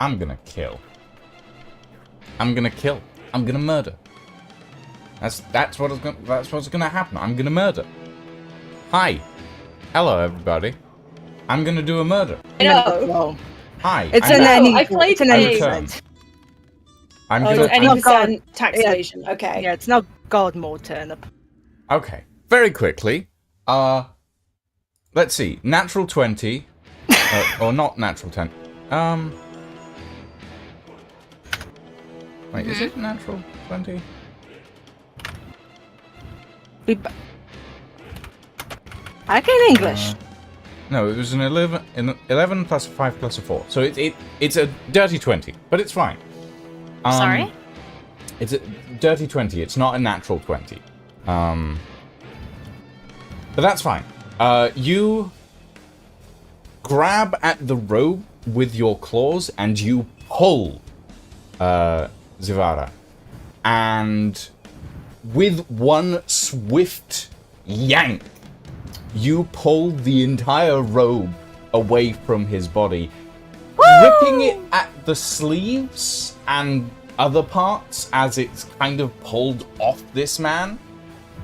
I'm gonna kill. I'm gonna murder. That's what's gonna happen. I'm gonna murder. Hi. Hello, everybody. I'm gonna do a murder. No. Hi. It's I'm an gonna- any. I played It's an the any game. percent. I'm Oh, gonna. it's any Oh, percent tax Yeah. evasion. Okay. Yeah, it's not God mode turnip. Okay. Very quickly. Let's see. Natural 20. Or not natural 10. Wait, is it natural 20? I can English. No, it was an 11 plus a 5 plus a 4. So it's a dirty 20, but it's fine. Sorry? It's a dirty 20. It's not a natural 20. But that's fine. You grab at the rope with your claws and you pull Zivara. And with one swift yank, you pull the entire robe away from his body, ripping it at the sleeves and other parts as it's kind of pulled off this man.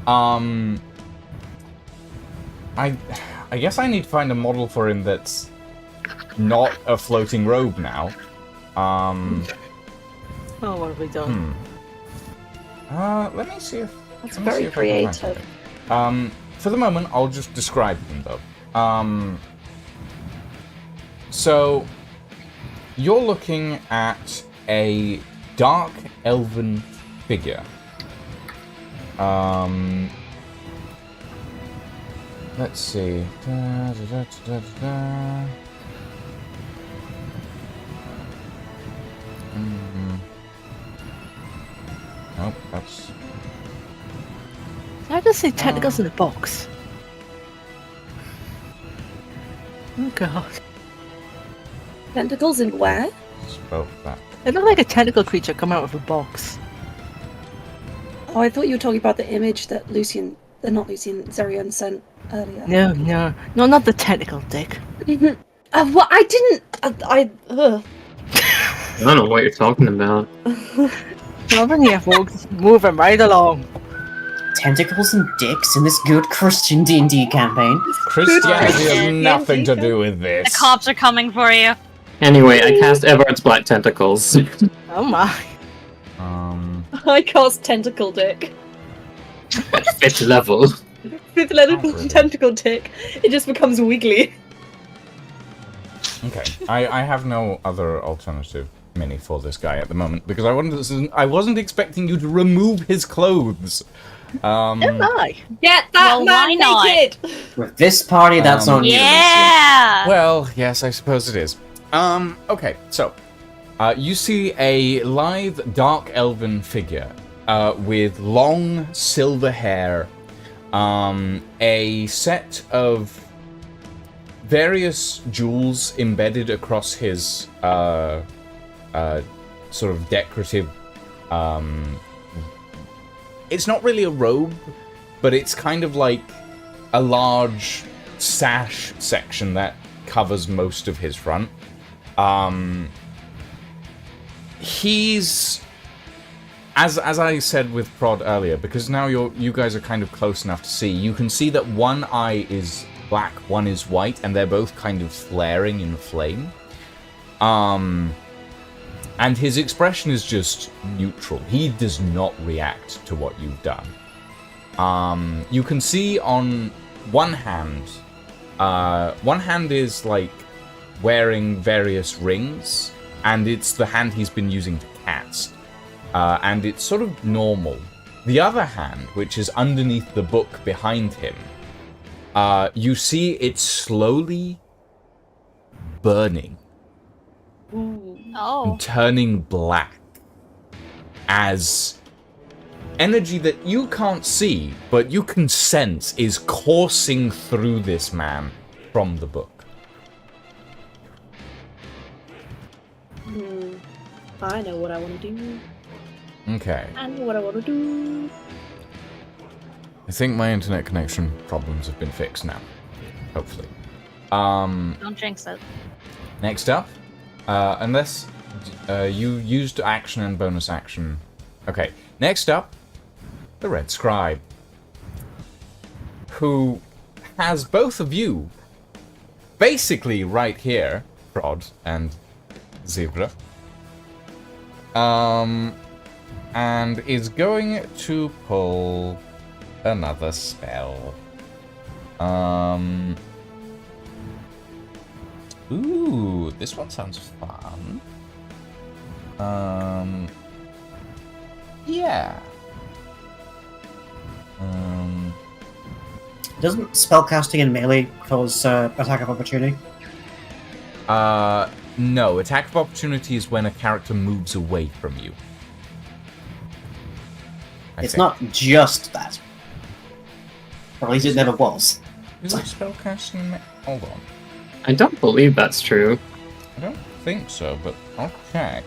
I guess I need to find a model for him that's not a floating robe now. Oh, what have we done? Let me see if... That's let me see very if I can find creative. something. For the moment, I'll just describe them, though. So, you're looking at a dark elven figure. Let's see. Nope, that's... I just say tentacles in a box. Oh god. Tentacles in where? Spelled that. It looked like a tentacle creature come out of a box. Oh, I thought you were talking about the image that Zerion sent earlier. No, not the tentacle dick. Well, I didn't. I don't know what you're talking about. Nothing here, folks. Moving right along. Tentacles and dicks in this good Christian D&D campaign. Christianity has nothing to do with this. The cops are coming for you. Anyway, I cast Everard's Black Tentacles. Oh my. I cast tentacle dick. At 5th level. Fifth level really? tentacle dick. It just becomes wiggly. Okay, I have no other alternative mini for this guy at the moment because I wasn't expecting you to remove his clothes. Oh my. Get that Well, why man not? naked! With this party, that's on you. Yeah! Well, yes, I suppose it is. Okay, so you see a lithe, dark elven figure with long silver hair, a set of various jewels embedded across his sort of decorative. It's not really a robe, but it's kind of like a large sash section that covers most of his front. He's, as I said with Prod earlier, because now you guys are kind of close enough to see, you can see that one eye is black, one is white, and they're both kind of flaring in flame. And his expression is just neutral. He does not react to what you've done. You can see on one hand is like wearing various rings, and it's the hand he's been using to cast. And it's sort of normal. The other hand, which is underneath the book behind him, you see it slowly burning. Oh. And turning black as energy that you can't see, but you can sense is coursing through this man from the book. I know what I want to do. Okay. I know what I want to do. I think my internet connection problems have been fixed now. Hopefully. Don't jinx it. Next up, unless You used action and bonus action. Okay, next up, the Red Scribe, who has both of you basically right here, Prod and Zebra, and is going to pull another spell. Ooh, this one sounds fun. Yeah. Doesn't spellcasting in melee cause attack of opportunity? No. Attack of opportunity is when a character moves away from you. It's not just that. Or at least it never was. Is it spellcasting? Hold on. I don't believe that's true. I don't think so, but I'll check.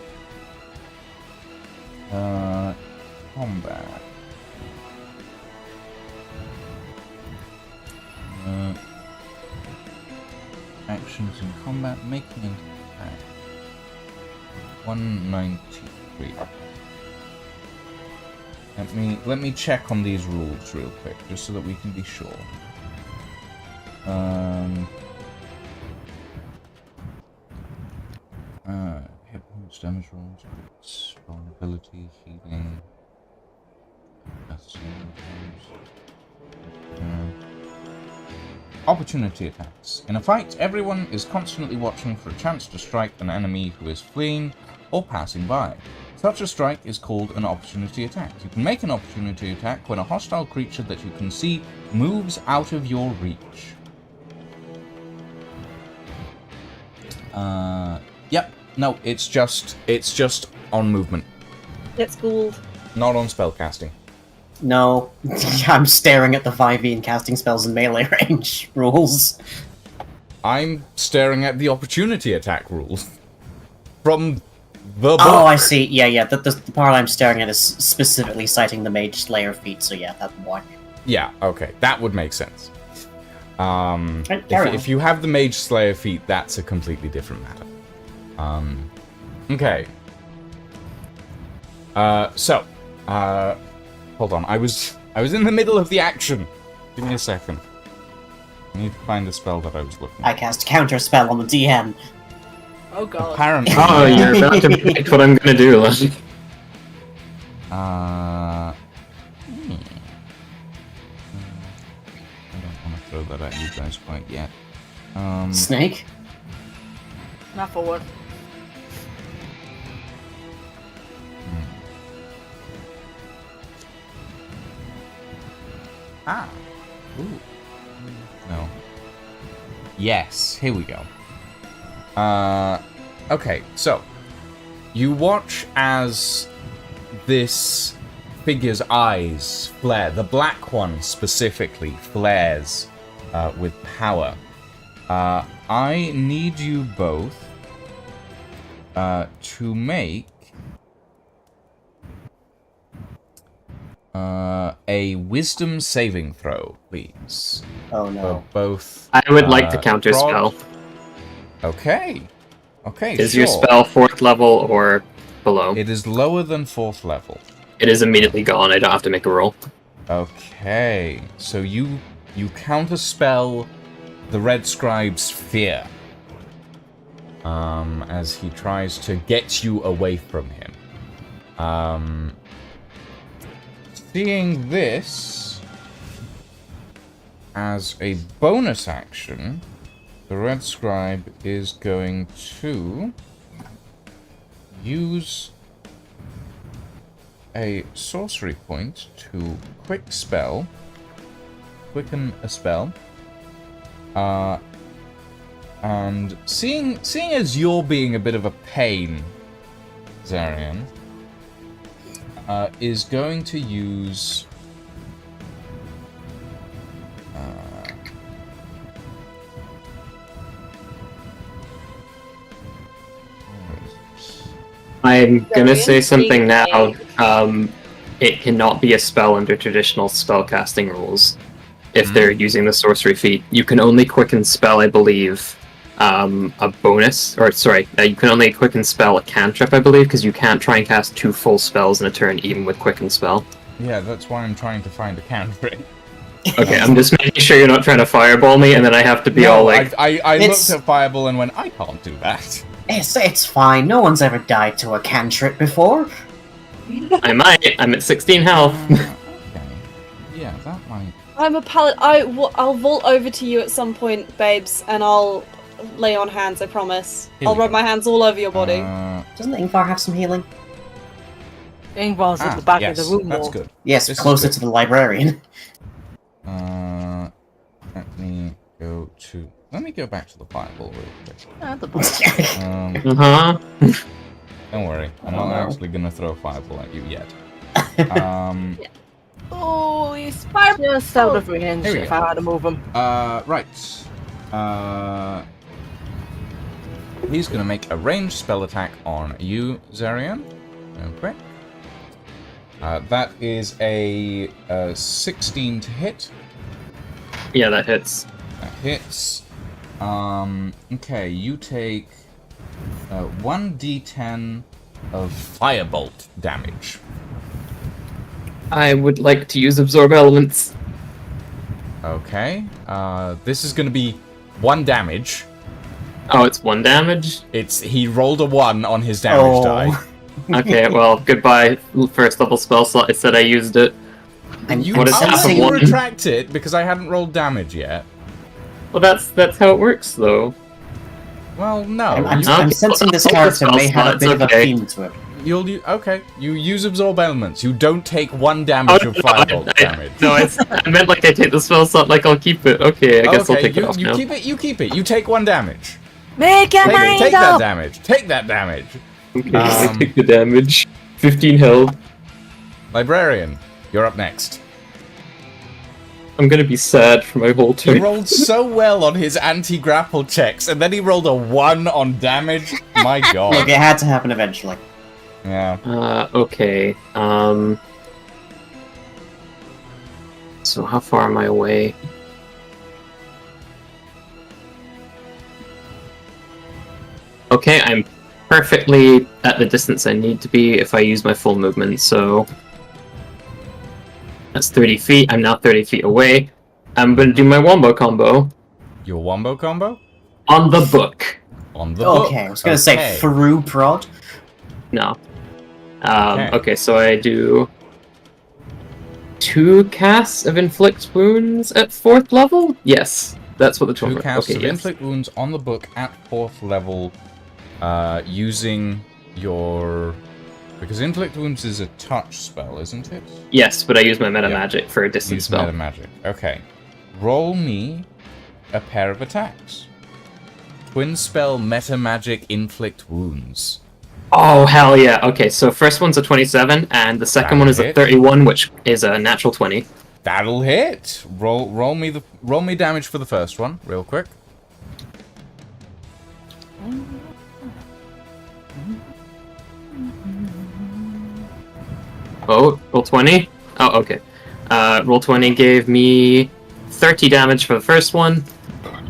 Combat. Actions in combat, making an attack. 193. Let me check on these rules real quick, just so that we can be sure. Hit points, damage rolls, vulnerability, healing. Opportunity attacks. In a fight, everyone is constantly watching for a chance to strike an enemy who is fleeing or passing by. Such a strike is called an opportunity attack. You can make an opportunity attack when a hostile creature that you can see moves out of your reach. Yep. No, it's just on movement, It's gold. not on spellcasting. No. I'm staring at the 5e and casting spells in melee range rules. I'm staring at the opportunity attack rules from the book. Oh, I see. Yeah. The part I'm staring at is specifically citing the Mage Slayer feat, so yeah, that's why. Yeah, okay, that would make sense. Carry on. If you have the Mage Slayer feat, that's a completely different matter. Okay. Hold on. I was in the middle of the action. Give me a second. I need to find the spell that I was looking I at. cast counter spell on the DM. Oh god. Apparently. Oh, you're about to predict what I'm gonna do, Leslie. I don't want to throw that at you guys quite yet. Snake? Not forward. Ah. Ooh. No. Yes, here we go. Okay, so you watch as this figure's eyes flare. The black one specifically flares with power. I need you both to make a wisdom saving throw, please. Oh no. For both. I would like to counter Prod- spell. Okay. Okay. Is sure. your spell 4th level or below? It is lower than 4th level. It is immediately gone. I don't have to make a roll. Okay. So you counterspell the Red Scribe's fear. As he tries to get you away from him. Seeing this as a bonus action, the Red Scribe is going to use a sorcery point to quicken a spell. And seeing as you're being a bit of a pain, Zarian, is going to use I'm gonna say something now. Brilliant. It cannot be a spell under traditional spellcasting rules. If they're using the sorcery feat, you can only quicken spell, I believe, a bonus, or sorry, you can only quicken spell a cantrip, I believe, because you can't try and cast 2 full spells in a turn, even with quicken spell. Yeah, that's why I'm trying to find a cantrip. Okay, I'm just making sure you're not trying to fireball me, and then I have to be all like, I looked at Fireball and went, I can't do that. It's fine. No one's ever died to a cantrip before. I might. I'm at 16 health. Okay. Yeah, that might. I'm a paladin. I'll vault over to you at some point, babes, and I'll lay on hands, I promise. Here I'll we rub go. my hands all over your body. Doesn't Ingvar have some healing? Ingvar's at the back yes, of the room. that's though. good. Yes, This is closer good. to the librarian. Let me go to. Let me go back to the Fireball real quick. At the back. Uh-huh. Don't worry, I'm not actually gonna throw a Fireball at you yet. Oh, he's just out of range Here we if go. I had to move him. Right. He's gonna make a ranged spell attack on you, Zarian. Okay. That is a 16 to hit. Yeah, that hits. That hits. Okay, you take 1d10 of firebolt damage. I would like to use Absorb Elements. Okay. This is gonna be 1 damage. Oh, it's 1 damage? He rolled a 1 on his damage die. Okay, well, goodbye, first level spell slot. I said I used it. And You What is I'll half let of you one? retract it because I hadn't rolled damage yet. Well, that's how it works, though. Well, no. I'm Okay, sensing this well, character may have a it's bit of a okay. theme to it. You use absorb elements. You don't take 1 damage of firebolt damage. No, I meant like I take the spell slot, like I'll keep it. Okay, I guess I'll take it off you now. keep it. You keep it. You take 1 damage. Make your mind Take that up! damage. Take that damage. Okay, I take the damage. 15 health. Librarian, you're up next. I'm gonna be sad for my whole He turn. rolled so well on his anti-grapple checks, and then he rolled a 1 on damage. My Look, god. it had to happen eventually. Yeah. Okay. So how far am I away? Okay, I'm perfectly at the distance I need to be if I use my full movement, so... That's 30 feet, I'm now 30 feet away. I'm gonna do my wombo combo Your wombo combo? on the book. On the book. Okay, I was gonna say Okay. through prod. No. Okay. Okay, so I do 2 casts of inflict wounds at 4th level? Yes, that's what the 2 12 casts okay, of yes. inflict wounds on the book at 4th level, using your... Because inflict wounds is a touch spell, isn't it? Yes, but I use my meta Yeah. magic for a distance Use spell. meta magic. Okay. Roll me a pair of attacks. Twin spell meta magic inflict wounds. Oh hell yeah! Okay, so first one's a 27, and the second one is a hit. 31, which is a natural 20. That'll hit. Roll me damage for the first one, real quick. Oh, roll 20. Oh, okay. Roll 20 gave me 30 damage for the first one.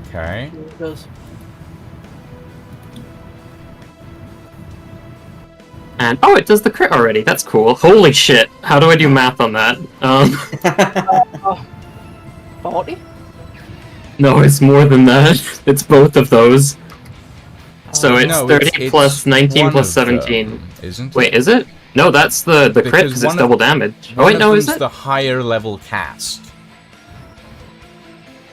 Okay. It does. And oh, it does the crit already. That's cool. Holy shit! How do I do math on that? 40? No, it's more than that. It's both of those. So it's No, 30 plus 19 one plus of them, 17. Isn't it? Wait, is it? No, that's the crit Because because it's one of- double damage. Oh One wait, of no, is them's it? the higher level cast. One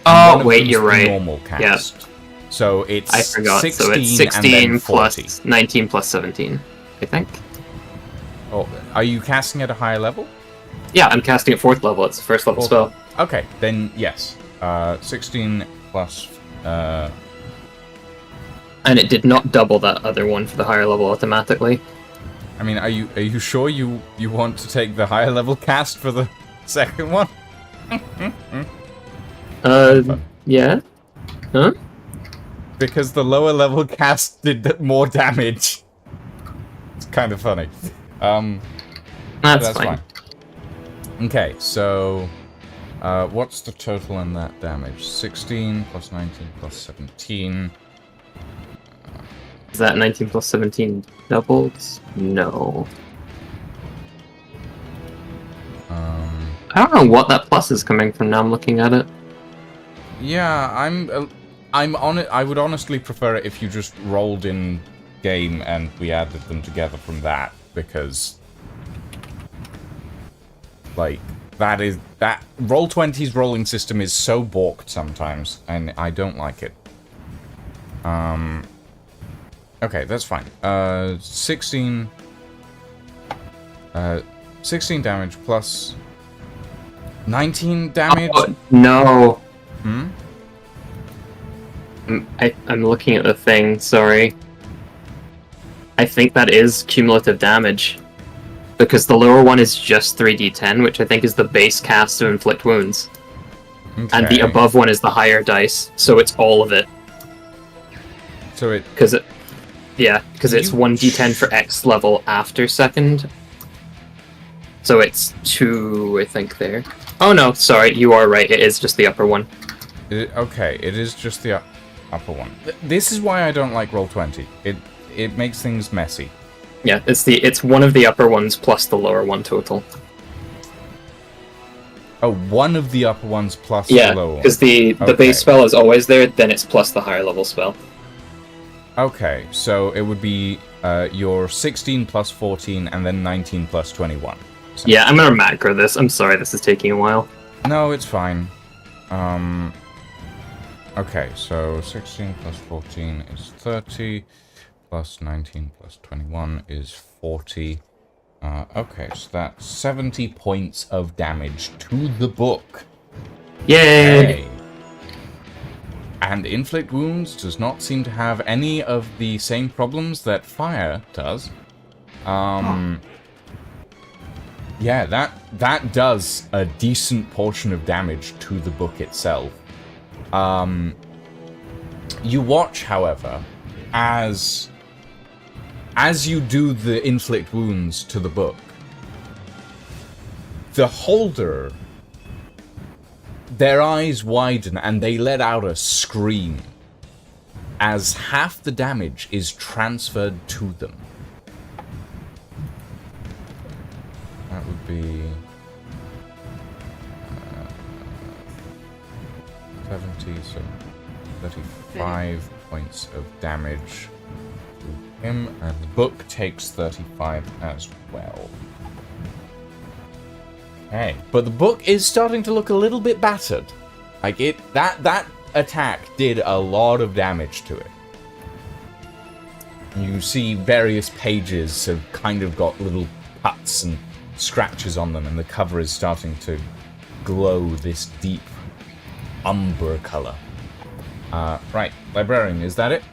Oh of wait, them's you're the right. normal cast. So it's I forgot. 16, So it's and 16 then 40. plus 19 plus 17. I think. Oh, are you casting at a higher level? Yeah, I'm casting at 4th level. It's a first level spell. Okay, then yes. 16 plus. And it did not double that other one for the higher level automatically. I mean, are you sure you want to take the higher level cast for the second one? Yeah. Huh? Because the lower level cast did more damage. It's kind of funny. That's fine. Okay, so what's the total in that damage? 16 plus 19 plus 17. Is that 19 plus 17 doubled? No. I don't know what that plus is coming from now I'm looking at it. Yeah, I'm on it. I would honestly prefer it if you just rolled in game and we added them together from that, because like that Roll20's rolling system is so balked sometimes, and I don't like it. Okay, that's fine. 16 damage plus 19 damage. Oh, no. Hmm? I'm looking at the thing, sorry. I think that is cumulative damage. Because the lower one is just 3d10, which I think is the base cast to inflict wounds. Okay. And the above one is the higher dice, so it's all of it. So it... Because it's 1d10 for X level after second. So it's 2, I think, there. Oh no, sorry, you are right, it is just the upper one. Okay, it is just the upper one. This is why I don't like Roll20. It makes things messy. Yeah, it's one of the upper ones plus the lower one total. Oh, one of the upper ones plus the Yeah, lower one. because the base spell is always there, then it's plus the higher level spell. Okay, so it would be your 16 plus 14 and then 19 plus 21. So. Yeah, I'm gonna macro this. I'm sorry, this is taking a while. No, it's fine. Okay, so 16 plus 14 is 30, plus 19 plus 21 is 40. Okay, so that's 70 points of damage to the book. Yay! Okay. And inflict wounds does not seem to have any of the same problems that fire does. Yeah, that does a decent portion of damage to the book itself. You watch, however, as you do the inflict wounds to the book, the holder, their eyes widen and they let out a scream as half the damage is transferred to them. That would be 70, so 35 points of damage to him, and the book takes 35 as well. Okay, but the book is starting to look a little bit battered. Like that attack did a lot of damage to it. You see various pages have kind of got little cuts and scratches on them, and the cover is starting to glow this deep umber color. Right, librarian, is that it?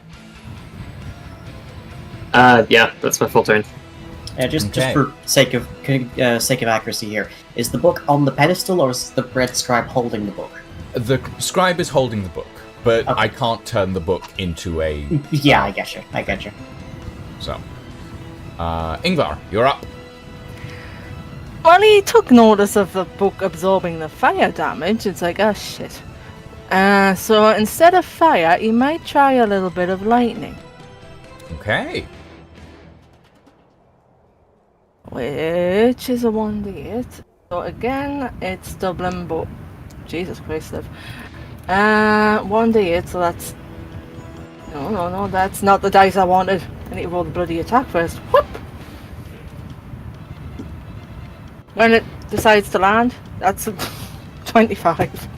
Yeah, that's my full turn. Just Okay. for sake of accuracy here, is the book on the pedestal or is the red scribe holding the book? The scribe is holding the book, but Okay. I can't turn the book into a... Yeah, I get you. So, Ingvar, you're up. Well, he took notice of the book absorbing the fire damage. It's like, oh shit. So instead of fire, he might try a little bit of lightning. Okay. Which is a 1d8. So again, it's doubling, but Jesus Christ, Liv. 1d8, so that's... No, that's not the dice I wanted. I need to roll the bloody attack first. Whoop! When it decides to land, that's a 25.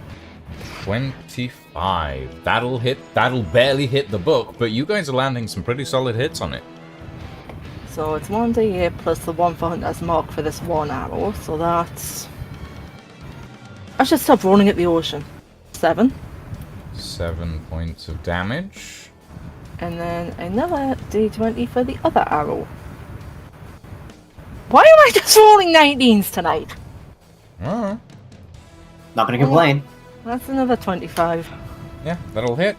25. That'll barely hit the book, but you guys are landing some pretty solid hits on it. So it's 1d8 plus the 1 for Hunter's Mark for this one arrow, so that's... I should stop rolling at the ocean. 7. 7 points of damage. And then another d20 for the other arrow. Why am I just rolling 19s tonight? Oh, Not gonna complain. That's another 25. yeah, that'll hit.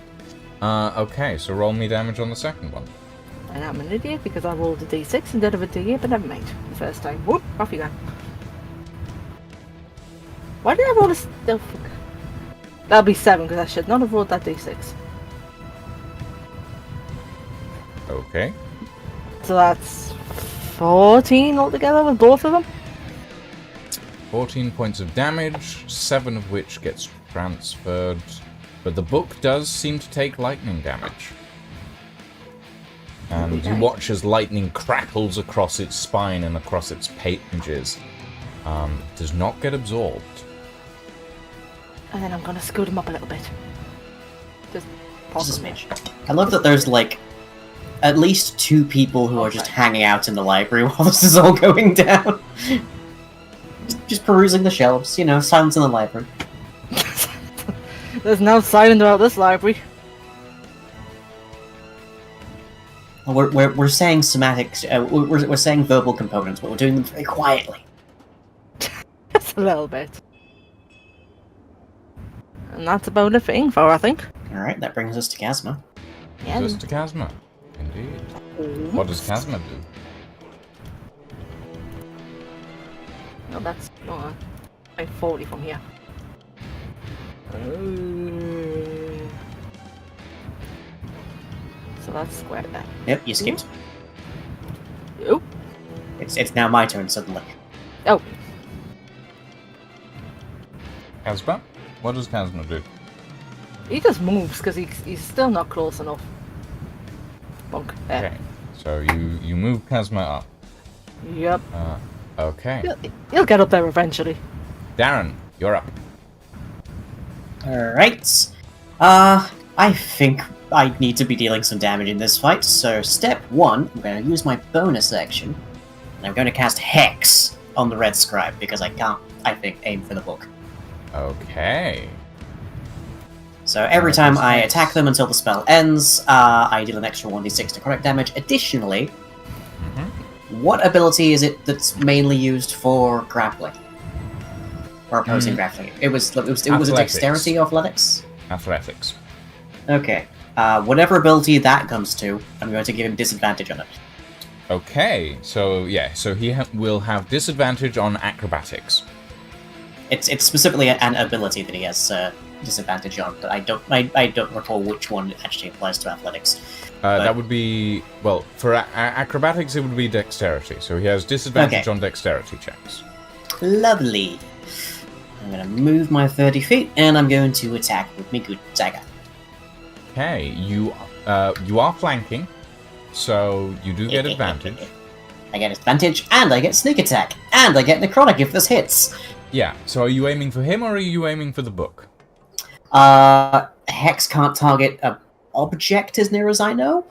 Okay, so roll me damage on the second one. And I'm an idiot because I rolled a d6 instead of a d8, but never mind. The first time. Whoop, off you go. Why did I roll a... Oh, fuck. That'll be 7 because I should not have rolled that d6. Okay. So that's 14 altogether with both of them. 14 points of damage, 7 of which gets transferred. But the book does seem to take lightning damage. And you watch as lightning crackles across its spine and across its pages. Does not get absorbed. And then I'm gonna scoot him up a little bit. Just possibly. I love that there's like at least 2 people who are just hanging out in the library while this is all going down. Just perusing the shelves, you know, silence in the library. There's no silent about this library. We're saying somatics, we're saying verbal components, but we're doing them very quietly. Just a little bit. And that's about it for info, I think. Alright, that brings us to Chasma. Yeah. Just to Chasma. Indeed. What does Chasma do? No, that's not 40 from here. So that's square there. Yep, you skipped. Oh. It's now my turn suddenly. Oh. Chasma? What does Chasma do? He just moves because he's still not close enough. Bonk. There. Okay. So you move Chasma up. Yep. Okay. He'll get up there eventually. Darren, you're up. Alright. I think I need to be dealing some damage in this fight, so step 1, I'm going to use my bonus action, and I'm going to cast Hex on the Red Scribe, because I can't, I think, aim for the book. Okay. So every time I attack them until the spell ends, I deal an extra 1d6 necrotic damage. Additionally, what ability is it that's mainly used for grappling? Or opposing grappling? It was a dexterity or athletics? Athletics. Okay. Whatever ability that comes to, I'm going to give him disadvantage on it. Okay, so yeah, so he will have disadvantage on acrobatics. It's specifically an ability that he has disadvantage on, but I don't recall which one actually applies to athletics. That would be, well, for acrobatics it would be dexterity, so he has disadvantage on dexterity checks. Lovely. I'm going to move my 30 feet, and I'm going to attack with my good dagger. Okay, you are flanking, so you do get advantage. I get advantage, and I get sneak attack, and I get necrotic if this hits. Yeah, so are you aiming for him, or are you aiming for the book? Hex can't target a object as near as I know.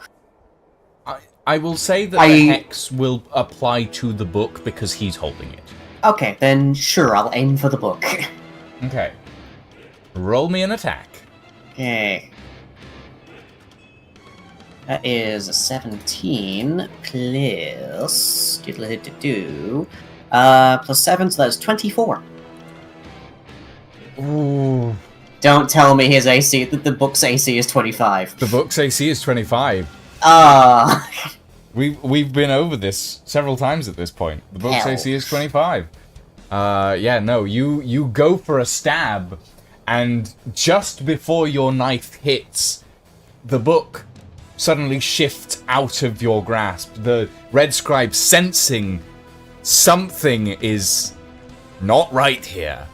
I will say that the hex will apply to the book because he's holding it. Okay, then sure, I'll aim for the book. Okay. Roll me an attack. Okay. That is a 17 plus... plus 7, so that's 24. Ooh. Don't tell me his AC, that the book's AC is 25. The book's AC is 25. We've been over this several times at this point. The book's AC is 25. Yeah, no, you go for a stab, and just before your knife hits, the book suddenly shifts out of your grasp. The Red Scribe, sensing something is not right here,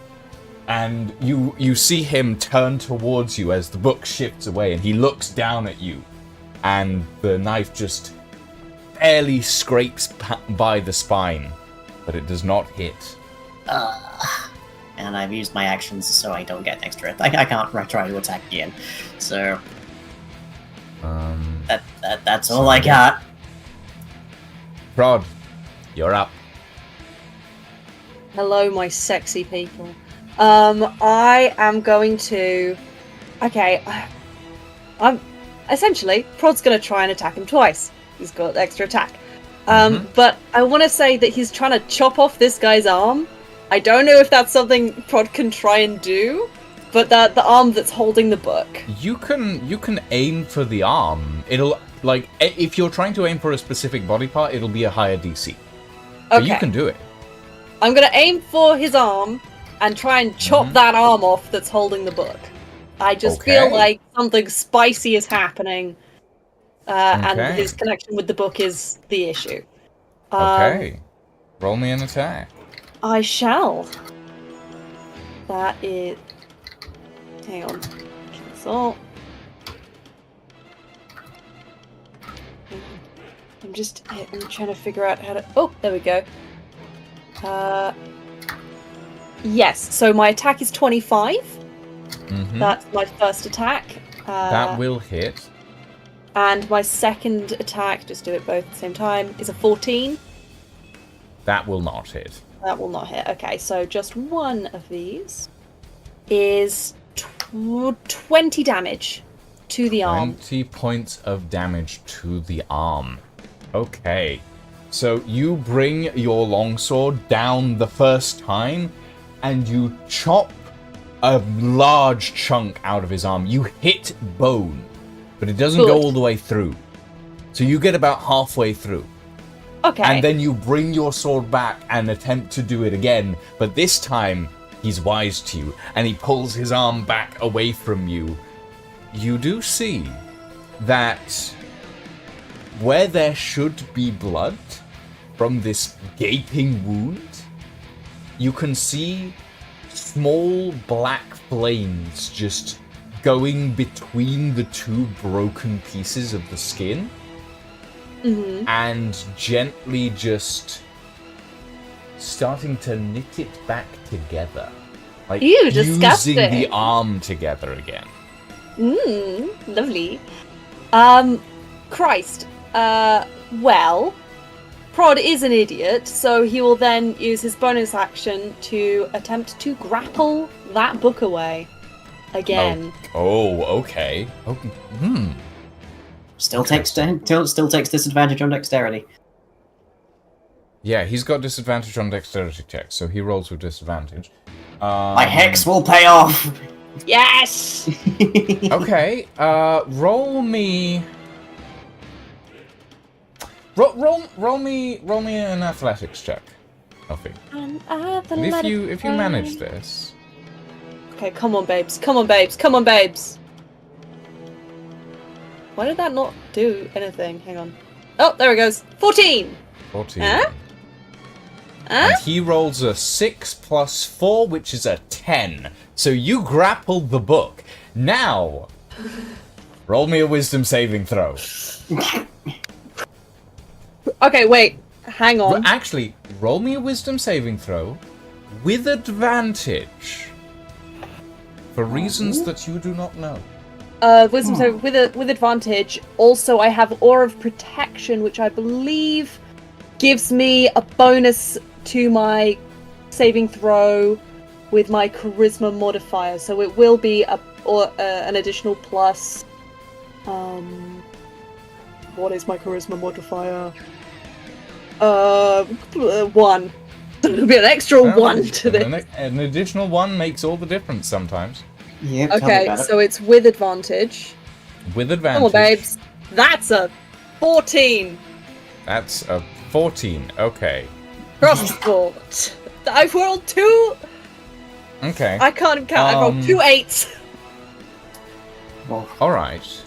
and you see him turn towards you as the book shifts away, and he looks down at you, and the knife just barely scrapes by the spine, but it does not hit. And I've used my actions so I don't get an extra attack. I can't try to attack again. So that's all I got. Prod, you're up. Hello, my sexy people. I am going to... Okay, I'm... Essentially, Prod's going to try and attack him twice. He's got extra attack. But I want to say that he's trying to chop off this guy's arm. I don't know if that's something Prod can try and do, but the arm that's holding the book. You can aim for the arm. It'll, like, if you're trying to aim for a specific body part, it'll be a higher DC. But you can do it. I'm going to aim for his arm and try and chop that arm off that's holding the book. I just feel like something spicy is happening. and Okay. his connection with the book is the issue. Okay. Roll me an attack. I shall. That is. Hang on. Cancel. I'm trying to figure out how to. Oh, there we go. Yes. So my attack is 25. Mm-hmm. That's my first attack. That will hit. And my second attack, just do it both at the same time, is a 14. That will not hit. That will not hit. Okay, so just one of these is 20 damage to the arm. 20 points of damage to the arm. Okay. So you bring your longsword down the first time, and you chop a large chunk out of his arm. You hit bone, but it doesn't go all the way through. So you get about halfway through. Okay. And then you bring your sword back and attempt to do it again, but this time he's wise to you, and he pulls his arm back away from you. You do see that where there should be blood from this gaping wound, you can see small black flames just going between the two broken pieces of the skin. Mm-hmm. And gently just starting to knit it back together. Like Ew, disgusting. using the arm together again. Lovely. Christ. Well, Prod is an idiot, so he will then use his bonus action to attempt to grapple that book away. Again. Oh, okay. Still takes disadvantage on dexterity. Yeah, he's got disadvantage on dexterity checks, so he rolls with disadvantage. My hex will pay off. Yes! Okay, roll me... Roll me an athletics check, Elfie. And if you manage this... Okay, come on, babes. Come on, babes. Come on, babes. Why did that not do anything? Hang on. Oh, there it goes. 14! 14. Huh? And he rolls a 6 plus 4, which is a 10. So you grappled the book. Now, roll me a wisdom saving throw. Okay, wait. Hang on. Actually, roll me a wisdom saving throw with advantage. For reasons that you do not know. Wisdom saving with advantage. Also, I have Aura of Protection, which I believe gives me a bonus to my saving throw with my Charisma modifier. So it will be an additional plus. What is my Charisma modifier? 1. It'll be an extra 1 to this. An additional 1 makes all the difference sometimes. Yeah. Okay, so it's with advantage. With advantage. Come on, babes. That's a 14. That's a 14. Okay. Crossboard. I've rolled 2. Okay. I can't count. I've rolled 2 8s. All right.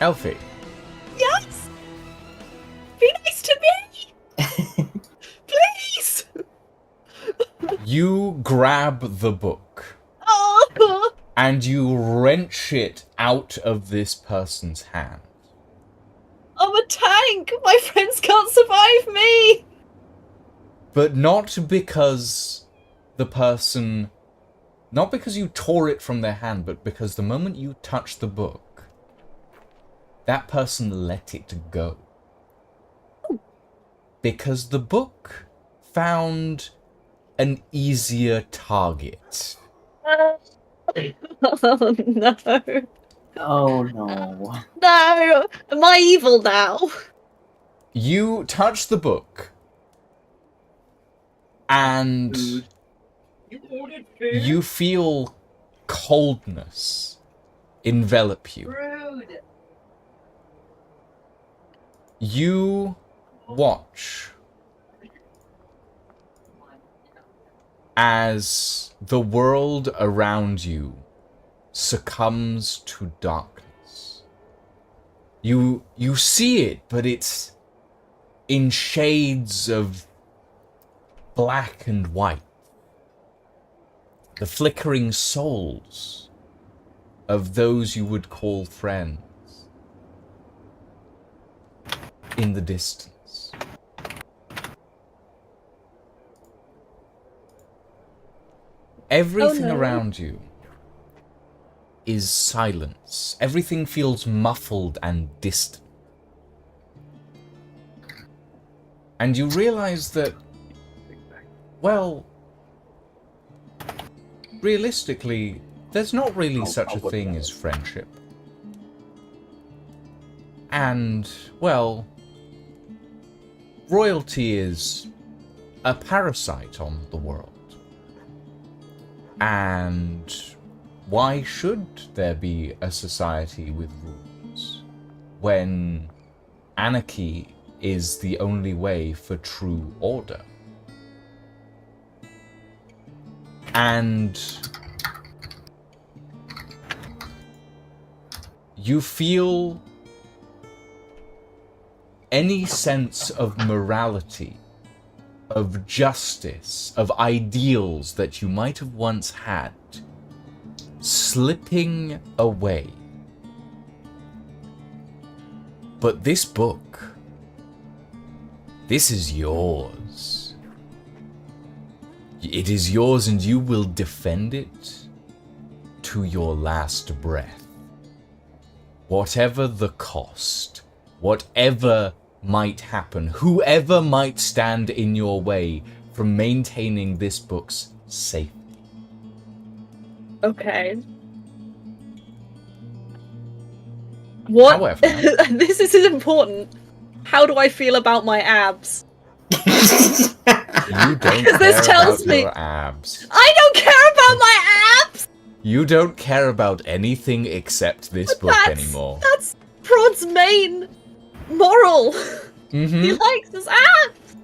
Elfie. Yes. Be nice to me. Please. You grab the book Oh. and you wrench it out of this person's hand. I'm a tank. My friends can't survive me. But not because not because you tore it from their hand, but because the moment you touched the book, that person let it go. Because the book found an easier target. Oh no. Oh no. No. Am I evil now? You touch the book, and you feel coldness envelop you. Rude. You watch as the world around you succumbs to darkness. You see it, but it's in shades of black and white. The flickering souls of those you would call friends in the distance. Everything around you is silence. Everything feels muffled and distant. And you realize that, well, realistically, there's not really such a thing as friendship. And, well, royalty is a parasite on the world. And why should there be a society with rules when anarchy is the only way for true order? And you feel any sense of morality, of justice, of ideals that you might have once had slipping away. But this book, this is yours. It is yours, and you will defend it to your last breath. Whatever the cost, whatever might happen, whoever might stand in your way from maintaining this book's safety. Okay. What? However, this is important. How do I feel about my abs? you don't care This tells about me- your abs. I don't care about my abs! You don't care about anything except this book anymore. That's Prod's main moral. He Mm-hmm. likes his abs!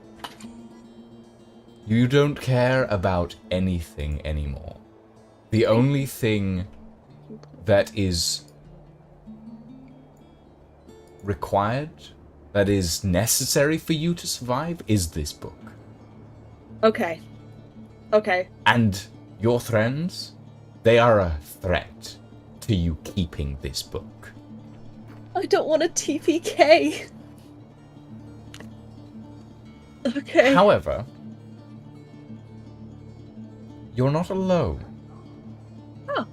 You don't care about anything anymore. The only thing that is required, that is necessary for you to survive, is this book. Okay. Okay. And your friends, they are a threat to you keeping this book. I don't want a TPK. Okay. However, you're not alone. Oh.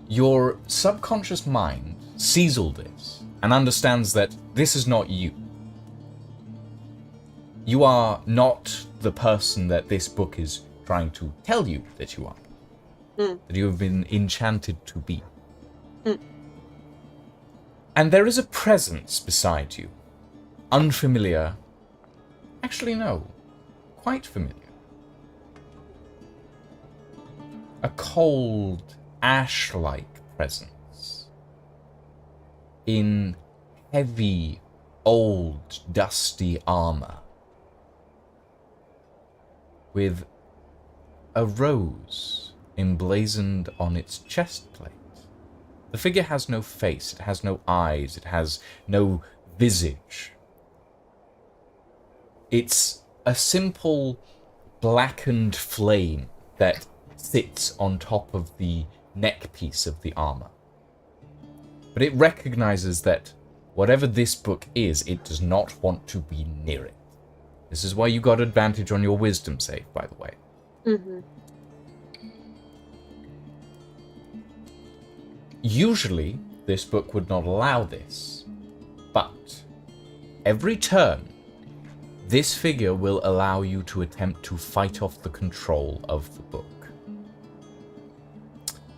Your subconscious mind sees all this and understands that this is not you. You are not the person that this book is trying to tell you that you are. That you have been enchanted to be. And there is a presence beside you. Unfamiliar. Actually, no. Quite familiar. A cold, ash-like presence. In heavy, old, dusty armor. With a rose emblazoned on its chest plate. The figure has no face, it has no eyes, it has no visage. It's a simple blackened flame that sits on top of the neck piece of the armor. But it recognizes that whatever this book is, it does not want to be near it. This is why you got advantage on your wisdom save, by the way. Mm-hmm. Usually, this book would not allow this, but every turn, this figure will allow you to attempt to fight off the control of the book.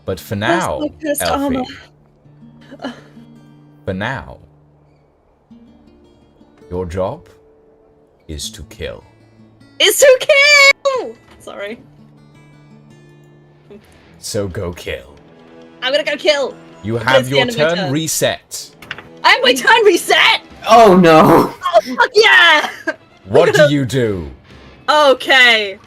But for now, my cursed Elfie, armor. for now, your job is to kill. It's to kill! Sorry. So go kill. I'm gonna go kill. You That's have the your end of my turn turn. reset. I have my turn reset! Oh no! Oh, fuck yeah! What do you do? Okay.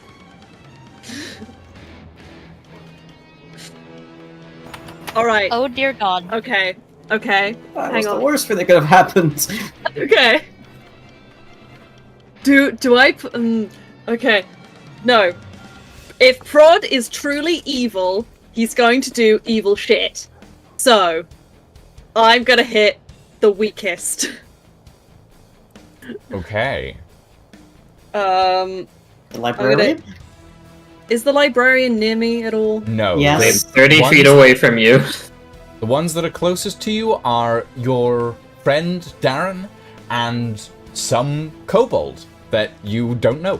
All right. Oh dear God. Okay. That Hang was the on. worst thing that could have happened. Okay. Do I? Okay. No. If Prod is truly evil, he's going to do evil shit. So, I'm gonna hit the weakest. Okay. The librarian? Is the librarian near me at all? No. Yes. They're 30 feet away from you. The ones that are closest to you are your friend Darren and some kobold that you don't know.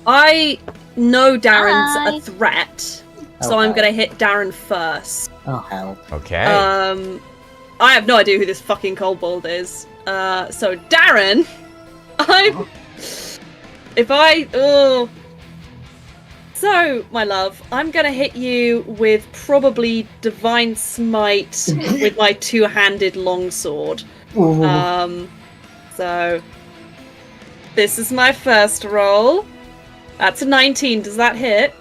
I know Darren's Hi. a threat, so Oh, I'm hell. gonna hit Darren first. Oh, hell. Okay. I have no idea who this fucking kobold is. So Darren, So, my love, I'm gonna hit you with probably Divine Smite with my two-handed longsword. Ooh. So this is my first roll. That's a 19. Does that hit?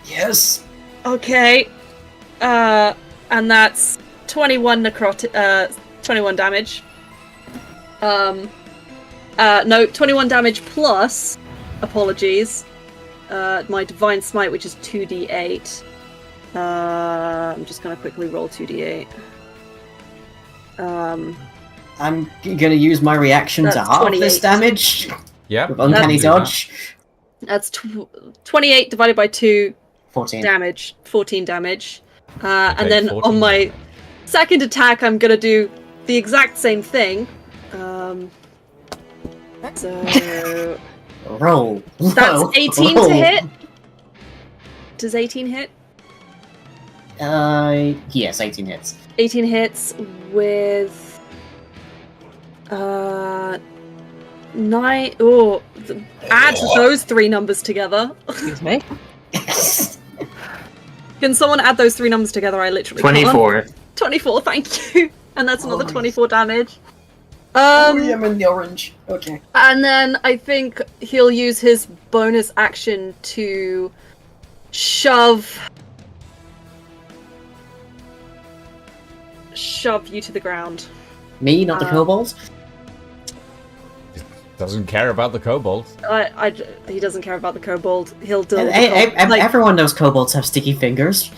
Yes. Okay. And that's 21 necrotic. 21 damage. No, 21 damage plus. Apologies. My Divine Smite, which is 2d8. I'm just gonna quickly roll 2d8. I'm gonna use my reaction to That's half 28. this damage Yep. with Uncanny you can do that. Dodge. That's 28 divided by 2 14. damage. 14 damage. You And take then 14 on my damage. second attack, I'm gonna do the exact same thing. So Roll. that's Roll. 18 Roll. to hit. Does 18 hit? Yes, 18 hits. 18 hits with 9. Oh, add those three numbers together. Excuse me. Can someone add those three numbers together? I literally can't. 24. 24, thank you. And that's another Oh, 24 damage. I'm in the orange. Okay. And then I think he'll use his bonus action to shove you to the ground. Me, not the kobold? Doesn't care about the kobold. He doesn't care about the kobold. He'll deal with Hey, the kobold. Like, everyone knows kobolds have sticky fingers.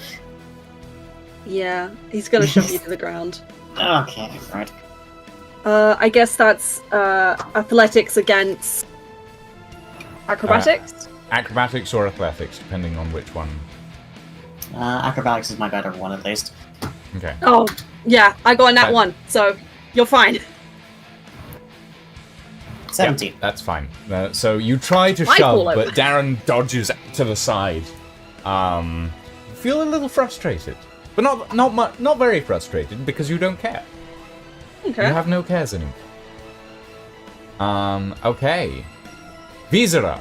yeah, he's gonna shove you to the ground. Okay, right. I guess that's athletics against acrobatics. Acrobatics or athletics, depending on which one. Acrobatics is my better one, at least. Okay. Oh, yeah, I got in that Fine. one, so you're fine. 17. Yeah, that's fine. So you try to I shove, fall over. but Darren dodges to the side. Feel a little frustrated, but not very frustrated because you don't care. Okay. You have no cares anymore. Okay. Visera,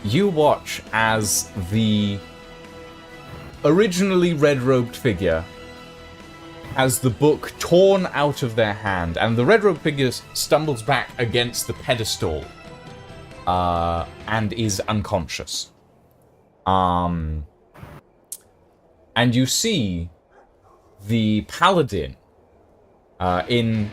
you watch as the originally red-robed figure has the book torn out of their hand, and the red-robed figure stumbles back against the pedestal and is unconscious. And you see the paladin in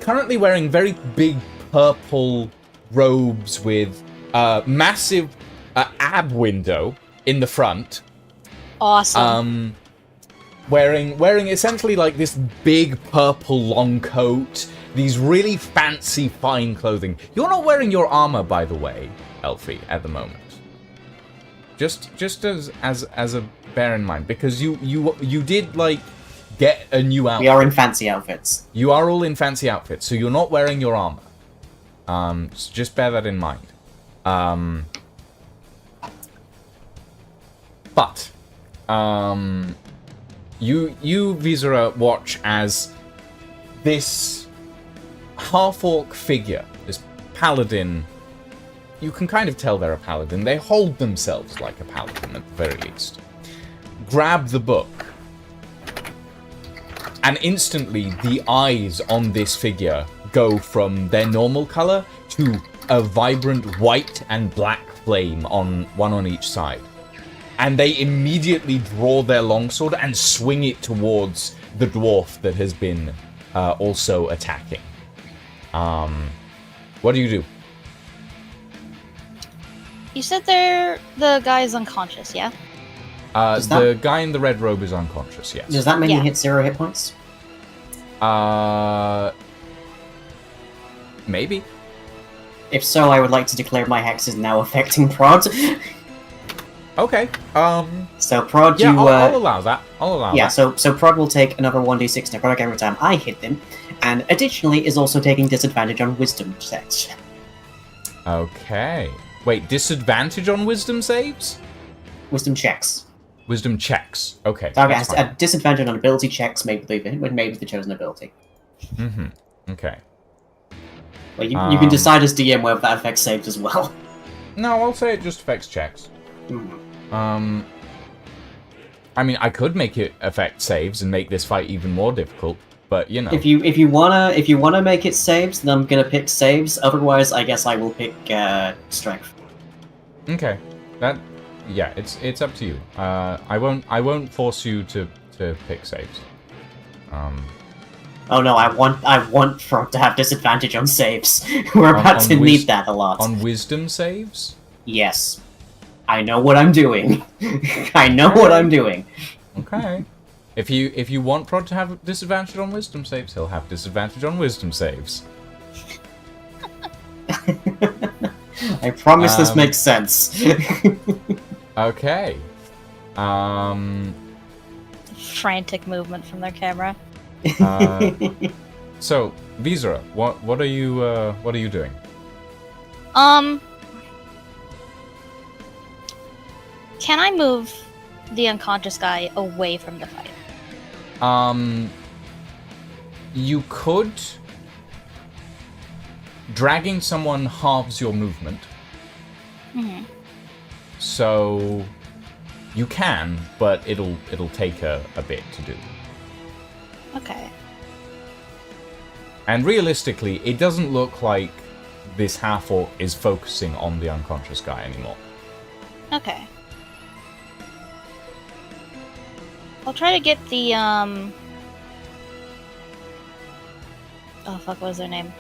currently wearing very big purple robes with a massive ab window in the front. Awesome. Wearing essentially like this big purple long coat, these really fancy fine clothing. You're not wearing your armor, by the way, Elfie, at the moment. Just as a bear in mind, because you did like get a new outfit. We are in fancy outfits. You are all in fancy outfits, so you're not wearing your armor. So just bear that in mind. But you Visera watch as this half-orc figure, this paladin. You can kind of tell they're a paladin. They hold themselves like a paladin at the very least. Grab the book. And instantly, the eyes on this figure go from their normal color to a vibrant white and black flame on one on each side. and they immediately draw their longsword and swing it towards the dwarf that has been also attacking. What do you do? You said the guy is unconscious, yeah? The guy in the red robe is unconscious, yes. Does that mean Yeah. he hit 0 hit points? Maybe. If so, I would like to declare my hex is now affecting Prod. Okay. So Prod, Yeah, you I'll allow that. I'll allow yeah. that. So Prod will take another 1d6 necrotic every time I hit them, and additionally is also taking disadvantage on Wisdom checks. Okay. Wait, disadvantage on wisdom saves? Wisdom checks. Wisdom checks. Okay. Target that's has fine. a disadvantage on ability checks made with the chosen ability. Okay. Well, you can decide as DM whether that affects saves as well. No, I'll say it just affects checks. Mhm. I mean, I could make it affect saves and make this fight even more difficult, but you know. If you wanna make it saves, then I'm gonna pick saves. Otherwise, I guess I will pick strength. Okay. Yeah, it's up to you. I won't force you to pick saves. Oh no, I want Frog to have disadvantage on saves. We're about on to wis- need that a lot. On wisdom saves? Yes. I know what I'm doing. I know what I'm doing. Okay. If you want Prod to have disadvantage on wisdom saves, he'll have disadvantage on wisdom saves. I promise this makes sense. Okay. Frantic movement from their camera. So, Visera, what are you doing? Can I move the unconscious guy away from the fight? You could. Dragging someone halves your movement. So you can, but it'll take a bit to do. Okay. And realistically, it doesn't look like this half-orc is focusing on the unconscious guy anymore. Okay. I'll try to get the oh fuck, what is their name?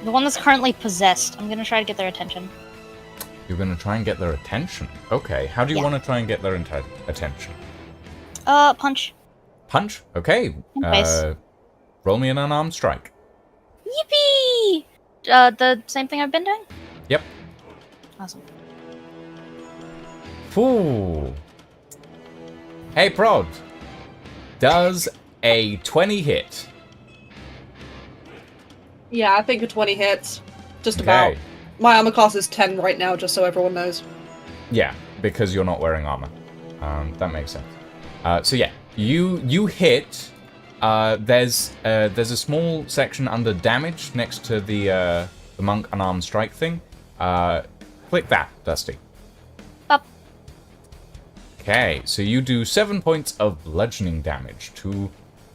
The one that's currently possessed. I'm gonna try to get their attention. You're gonna try and get their attention. Okay, how do you Yeah. want to try and get their attention? Punch. Punch? Okay. Face. Roll me an unarmed strike. Yippee! The same thing I've been doing? Yep. Awesome. Ooh. Hey, Prod. Does a 20 hit? Yeah, I think a 20 hits. Just about. Okay. My armor class is 10 right now, just so everyone knows. Yeah, because you're not wearing armor. That makes sense. So yeah, you hit. There's a small section under damage next to the monk unarmed strike thing. Click that, Dusty. Up. Okay, so you do 7 points of bludgeoning damage to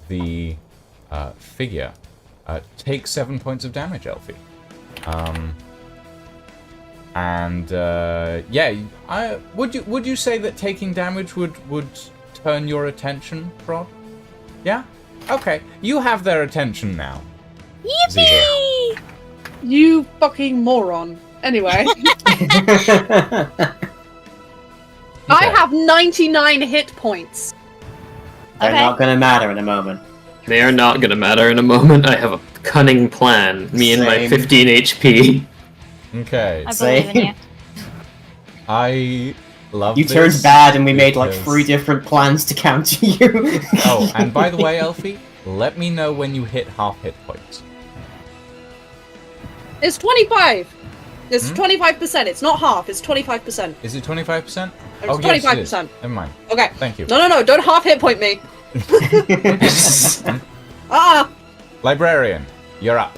the figure. Take 7 points of damage, Elfie. Yeah, would you say that taking damage would turn your attention, Prod? Yeah? Okay. You have their attention now. Yippee! You fucking moron. Anyway, I have 99 hit points. They're Okay. not gonna matter in a moment. They are not gonna matter in a moment. I have a cunning plan. Me and my Same. 15 HP. Okay. I believe in you. I love You this turned bad and we made like because- 3 different plans to counter you. Oh, and by the way, Elfie, let me know when you hit half hit points. It's 25. It's 25%. It's not half. It's 25%. Is it 25%? It's Oh, yes, it is. 25%. Never mind. Okay. Thank you. No. Don't half hit point me. Librarian, you're up.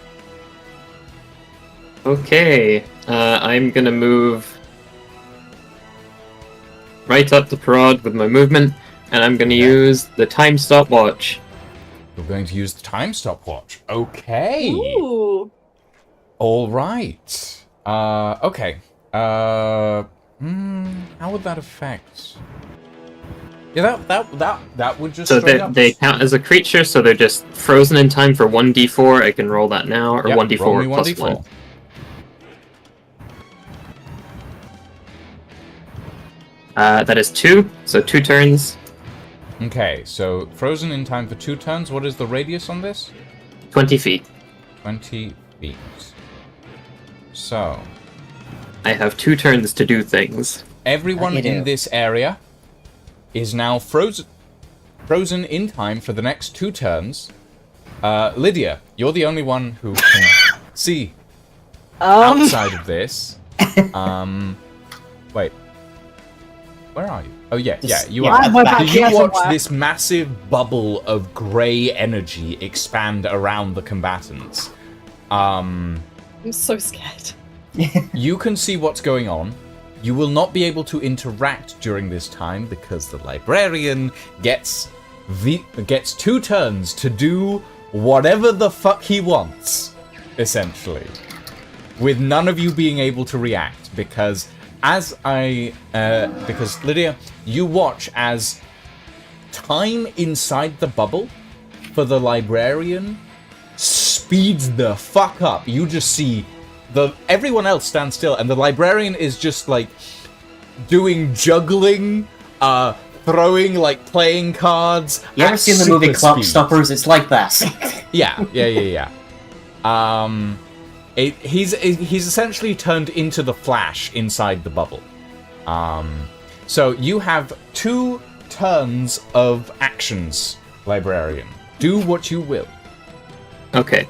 Okay, I'm gonna move right up to Prod with my movement, and I'm gonna use the time stopwatch. You're going to use the time stopwatch. Okay. Ooh. All right. Okay. How would that affect? Yeah, that would just So straight up. they count as a creature, so they're just frozen in time for 1d4. I can roll that now, or Yep, 1d4 roll me plus 1d4. 1. That is 2, so 2 turns. Okay, so frozen in time for 2 turns. What is the radius on this? 20 feet. 20 feet. So, I have 2 turns to do things. everyone You do. in this area is now frozen in time for the next 2 turns. Lydia, you're the only one who can see outside of this. Wait. Where are you? Oh, yeah, you yeah, are. at the back. Do you Yes, watch I'm this massive bubble of grey energy expand around the combatants? I'm so scared. You can see what's going on. You will not be able to interact during this time because the librarian gets 2 turns to do whatever the fuck he wants, essentially, with none of you being able to react because Lydia, you watch as time inside the bubble for the librarian speeds the fuck up. You just see everyone else stand still, and the librarian is just like doing juggling, throwing like playing cards. You ever at seen the movie super Clock speed. Stoppers? It's like that. Yeah. He's essentially turned into the Flash inside the bubble. So you have 2 turns of actions, librarian. Do what you will. Okay.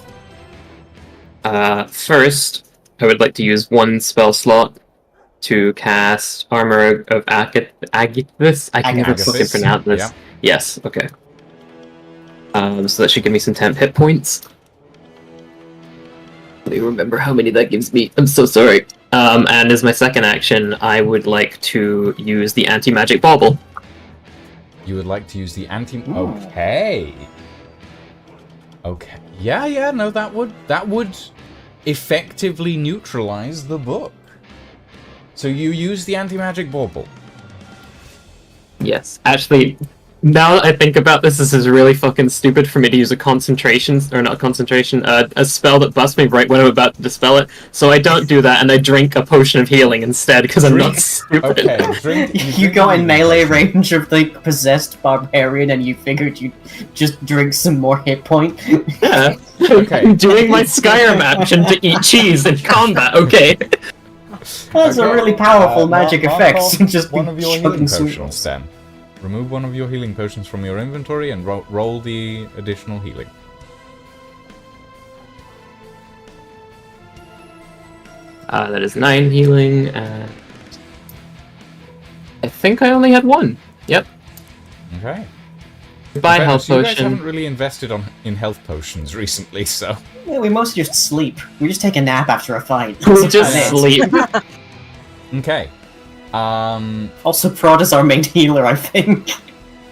First, I would like to use 1 spell slot to cast Armor of Agathis. I can never fucking Agathis, pronounce this. yeah. Yes, okay. So that should give me some temp hit points. Let me remember how many that gives me. I'm so sorry. And as my second action, I would like to use the anti-magic bauble. You would like to use the Okay. Okay. Yeah, no, that would effectively neutralize the book. So you use the anti-magic bauble. Yes. Actually, now that I think about this, this is really fucking stupid for me to use a spell that busts me right when I'm about to dispel it. So I don't do that, and I drink a potion of healing instead, because I'm not stupid. Okay, You got in melee range of the possessed barbarian, and you figured you'd just drink some more hit point. Yeah. Okay. I'm doing my Skyrim action to eat cheese in combat, okay? That's a really powerful magic mark effect. off Just one be of your chugging healing sweet potions ones. then. Remove one of your healing potions from your inventory and roll the additional healing. That is 9 healing, and I think I only had 1. Yep. Okay. Goodbye, In health fairness, you guys potion. haven't really invested in health potions recently, so. Yeah, we mostly just sleep. We just take a nap after a fight. We That's just about it. sleep. Okay. Also, Prod is our main healer, I think.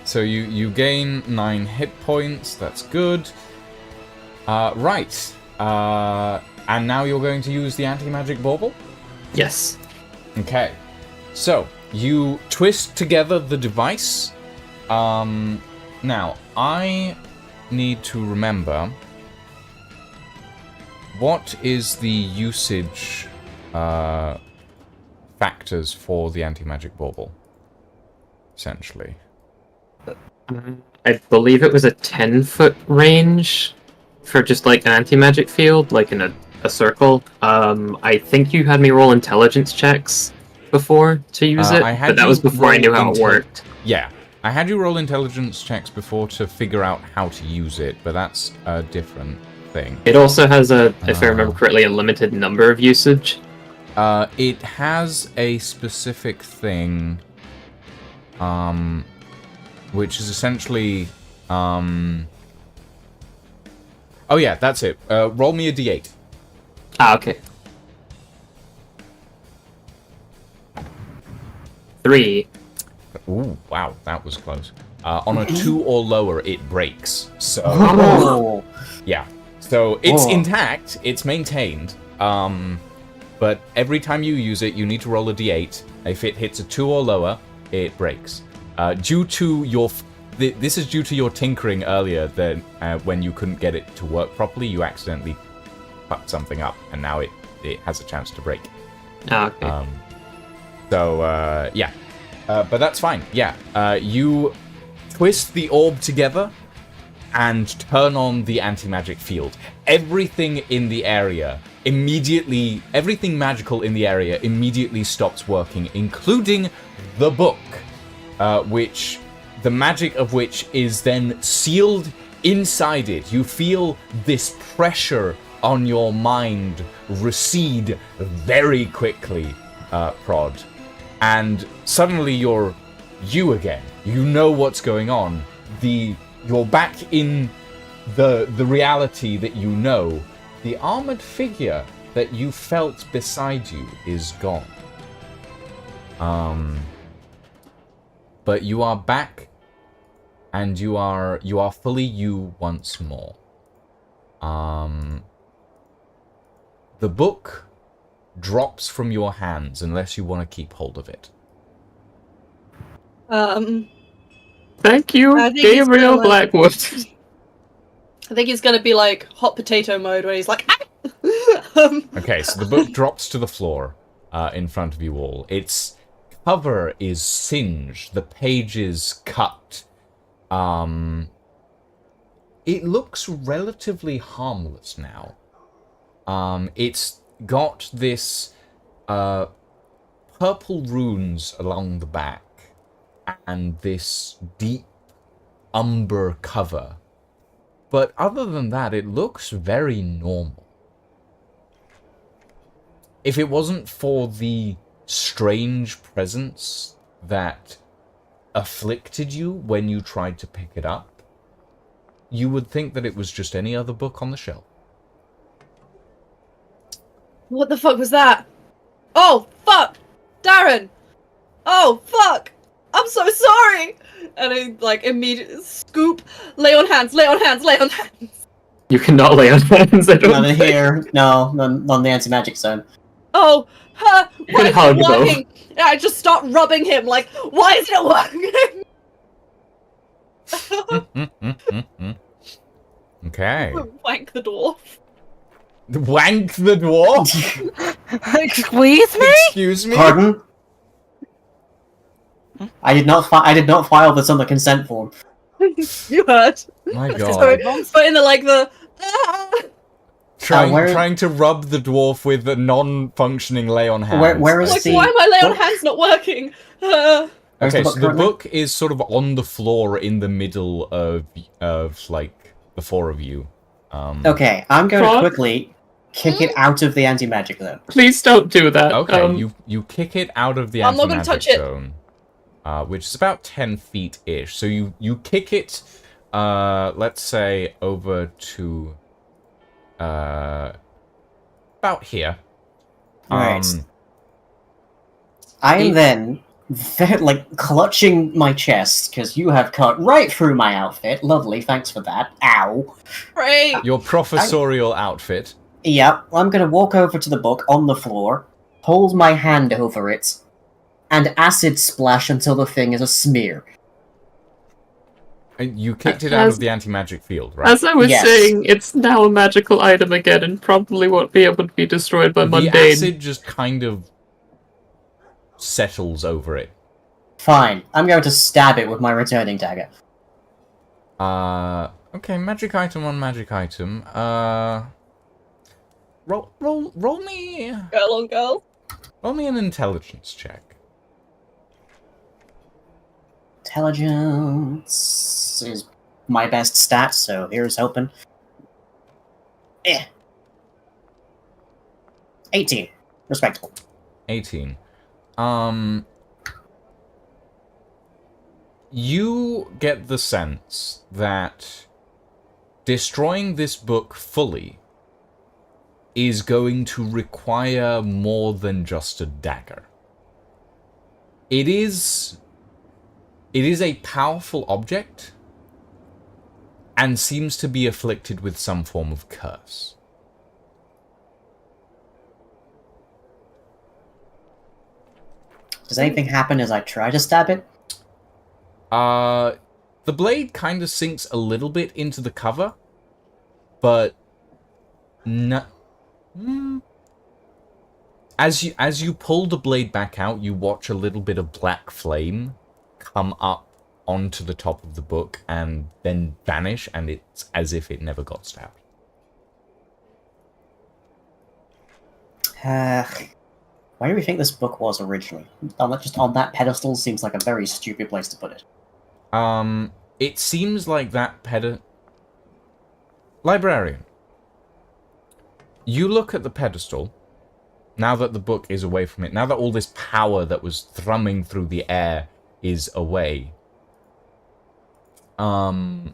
So you gain 9 hit points. That's good. Right. And now you're going to use the anti-magic bauble? Yes. Okay. So, you twist together the device. Now, I need to remember what is the usage factors for the anti-magic bauble, essentially. I believe it was a 10-foot range for just like an anti-magic field, like in a circle. I think you had me roll intelligence checks before to use it, I had but that you was before I knew roll how it intel- worked. Yeah, I had you roll intelligence checks before to figure out how to use it, but that's a different thing. It also has if I remember correctly, a limited number of usage. It has a specific thing, which is essentially, oh yeah, that's it. Roll me a d8. Ah, okay. 3. Ooh, wow, that was close. On a 2 or lower, it breaks. So, Oh. yeah. So it's Whoa. intact, it's maintained, but every time you use it, you need to roll a d8. If it hits a 2 or lower, it breaks. Due to your... This is due to your tinkering earlier, that when you couldn't get it to work properly, you accidentally fucked something up, and now it has a chance to break. Okay. Yeah. But that's fine. Yeah. You twist the orb together and turn on the anti-magic field. Everything magical in the area immediately stops working, including the book, which the magic of which is then sealed inside it. You feel this pressure on your mind recede very quickly, Prod. And suddenly you're you again. You know what's going on. You're back in the reality that you know. The armored figure that you felt beside you is gone. But you are back, and you are fully you once more. The book drops from your hands unless you want to keep hold of it. Thank you, I think it's Gabriel gonna, like- Blackwood. I think he's gonna be like hot potato mode where he's like, ah! Okay, so the book drops to the floor in front of you all. Its cover is singed, the pages cut. It looks relatively harmless now. It's got this purple runes along the back and this deep umber cover. But other than that, it looks very normal. If it wasn't for the strange presence that afflicted you when you tried to pick it up, you would think that it was just any other book on the shelf. What the fuck was that? Oh, fuck! Darren! Oh, fuck! I'm so sorry! And I, like, immediately scoop, lay on hands, lay on hands, lay on hands. You cannot lay on hands, I don't None in think. here. No, none on the anti-magic zone. Oh, why can is hug, it though. working? And I just start rubbing him, like, why is it working? Okay. Wank the dwarf. Wank the dwarf? Excuse me? Excuse me? Pardon? I did not file this on the consent form. You heard. My Sorry, god. but in the, like, the... where- Trying to rub the dwarf with a non-functioning lay on hands. Where is Like, the... why are my lay on what- hands not working? Where's Okay, so the currently? book is sort of on the floor in the middle of like, the four of you. Okay, I'm going to Frog? quickly kick it out of the anti-magic zone. Please don't do that. Okay, you kick it out of the I'm not gonna anti-magic touch it. zone, which is about 10 feet-ish. So you kick it, let's say, over to about here. Right. I am then, like, clutching my chest, because you have cut right through my outfit. Lovely, thanks for that. Ow. Great. Your professorial outfit. Yep, I'm gonna walk over to the book on the floor, hold my hand over it, and acid splash until the thing is a smear. And you kicked it out of the anti-magic field, right? As I was Yes. saying, it's now a magical item again and probably won't be able to be destroyed by The mundane. acid just kind of settles over it. Fine, I'm going to stab it with my returning dagger. Okay, magic item on magic item. Roll me Girl on girl. an intelligence check. Intelligence is my best stat, so here's hoping. 18. Respectable. 18. You get the sense that destroying this book fully is going to require more than just a dagger. It is a powerful object and seems to be afflicted with some form of curse. Does anything happen as I try to stab it? The blade kind of sinks a little bit into the cover, but no. As you pull the blade back out, you watch a little bit of black flame come up onto the top of the book and then vanish, and it's as if it never got stabbed. Where do we think this book was originally? Just on that pedestal seems like a very stupid place to put it. It seems like that Librarian. You look at the pedestal, now that the book is away from it, now that all this power that was thrumming through the air is away. And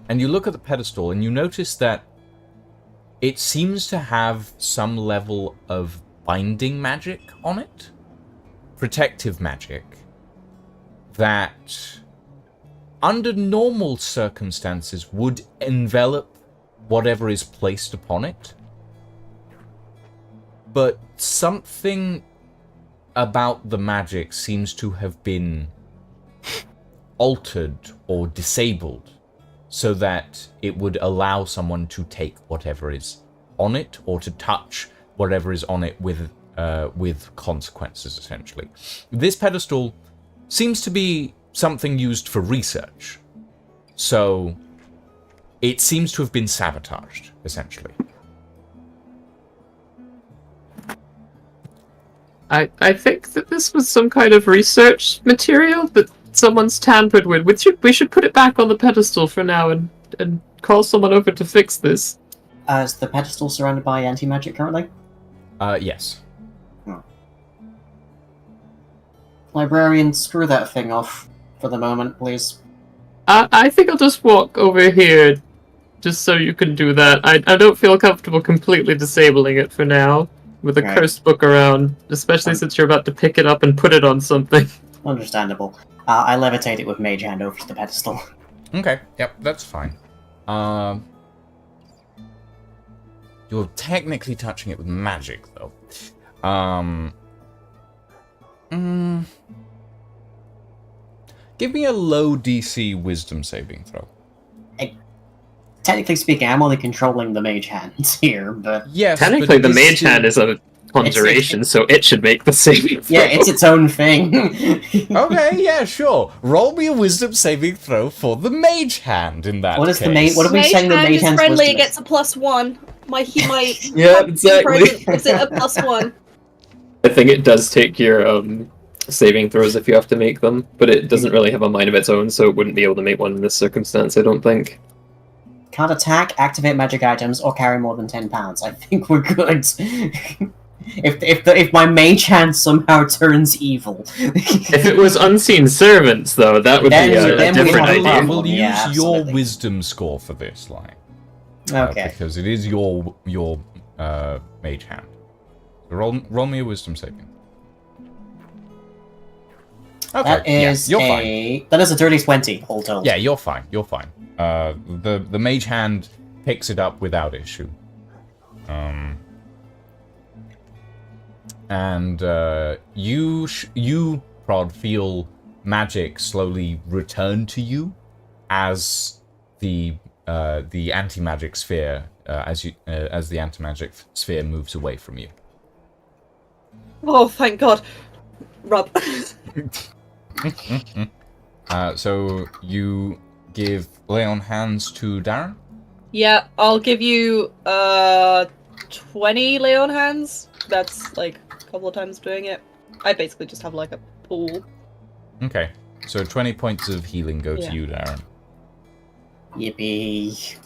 you look at the pedestal and you notice that it seems to have some level of binding magic on it. Protective magic. That, under normal circumstances, would envelop whatever is placed upon it. But something about the magic seems to have been altered or disabled so that it would allow someone to take whatever is on it or to touch whatever is on it with consequences, essentially. This pedestal seems to be something used for research. So it seems to have been sabotaged, essentially. I think that this was some kind of research material that someone's tampered with. We should put it back on the pedestal for now and call someone over to fix this. Is the pedestal surrounded by anti-magic currently? Yes. Librarian, screw that thing off for the moment, please. I think I'll just walk over here just so you can do that. I don't feel comfortable completely disabling it for now with a cursed book around, especially since you're about to pick it up and put it on something. Understandable. I levitate it with Mage Hand over to the pedestal. Okay, yep, that's fine. You're technically touching it with magic, though. Give me a low DC Wisdom saving throw. Technically speaking, I'm only controlling the Mage Hands here, but... Yes, technically the Mage Hand is a conjuration, so it should make the saving throw. Yeah, it's its own thing. Okay, yeah, sure. Roll me a Wisdom saving throw for the Mage Hand in that What is case. the Mage... What are we Mage saying the Hand Mage is Hand's friendly, wisdom it gets a +1. My Yeah, exactly. present gives it a +1. I think it does take your saving throws if you have to make them, but it doesn't really have a mind of its own, so it wouldn't be able to make one in this circumstance, I don't think. Can't attack, activate magic items, or carry more than 10 pounds. I think we're good. if my Mage Hand somehow turns evil. If it was Unseen Servants, though, that would be a different idea. We'll use Yeah, your absolutely. Wisdom score for this, Okay. because it is your Mage Hand. So roll me a Wisdom saving. Okay, That is you're fine. That is a dirty 20, all told. Yeah, you're fine. You're fine. The Mage Hand picks it up without issue. And you, Prod, feel magic slowly return to you as the anti-magic sphere as the anti-magic sphere moves away from you. Oh, thank God. Rub. So you give Lay on Hands to Darren? Yeah, I'll give you 20 lay on hands. That's like a couple of times doing it. I basically just have like a pool. Okay. So 20 points of healing go to you, Darren. Yippee.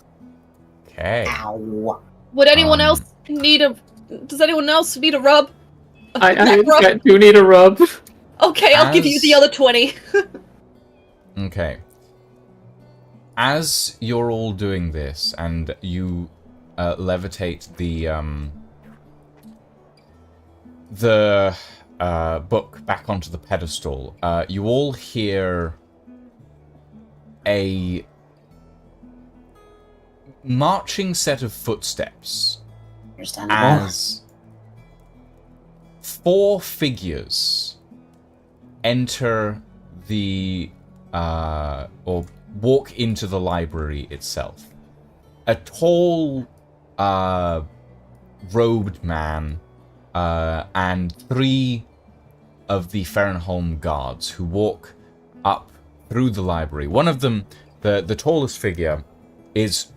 Okay. Ow. Would anyone else need a... Does anyone else need a rub? I Rub? do need a rub. Okay, I'll give you the other 20. Okay. As you're all doing this, and you levitate the book back onto the pedestal, you all hear a marching set of footsteps Understandable. as 4 figures enter the or walk into the library itself. A tall, robed man and 3 of the Fahrenholm guards who walk up through the library. One of them, the tallest figure, is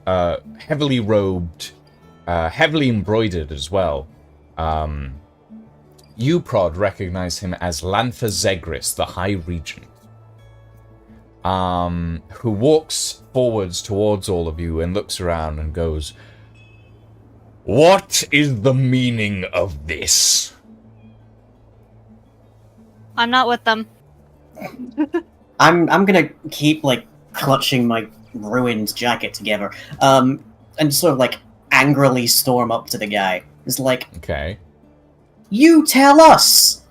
heavily robed, heavily embroidered as well. You, Prod, recognize him as Lantha Zegris, the High Regent, who walks forwards towards all of you and looks around and goes, "What is the meaning of this?" I'm not with them. I'm gonna keep like clutching my ruined jacket together, and sort of like angrily storm up to the guy. It's like, Okay. you tell us!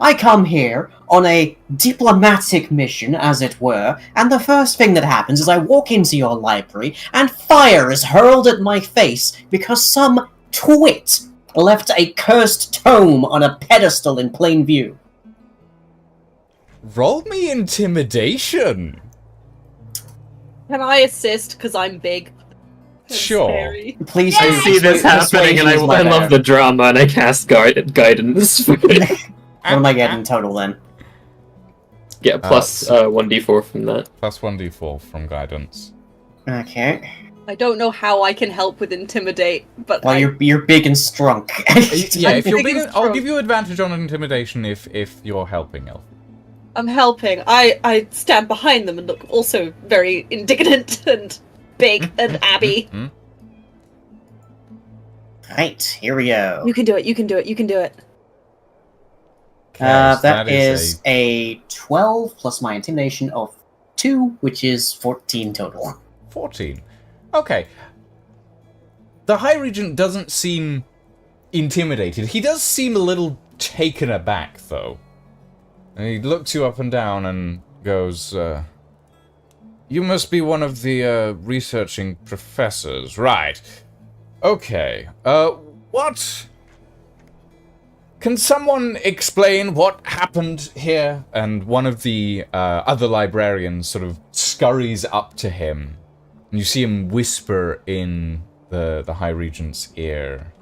I come here on a diplomatic mission, as it were, and the first thing that happens is I walk into your library and fire is hurled at my face because some twit left a cursed tome on a pedestal in plain view. Roll me intimidation. Can I assist? Because I'm big. and Sure. scary. Please I see this happening, and I love the drama, and I cast guidance. What am I getting in total then? Yeah, plus 1d4 from that. Plus 1d4 from guidance. Okay. I don't know how I can help with intimidate, but Well, you're big and strong. Yeah, if you're big big, and I'll strong. give you advantage on intimidation if you're helping, Elf. I'm helping. I stand behind them and look also very indignant and big and Abby. Right, here we go. You can do it. You can do it. You can do it. Okay, so that is a 12 plus my intimidation of 2, which is 14 total. 14. Okay. The High Regent doesn't seem intimidated. He does seem a little taken aback, though. And he looks you up and down and goes, "You must be one of the, researching professors. Right. Okay. What? Can someone explain what happened here?" And one of the, other librarians sort of scurries up to him. And you see him whisper in the High Regent's ear.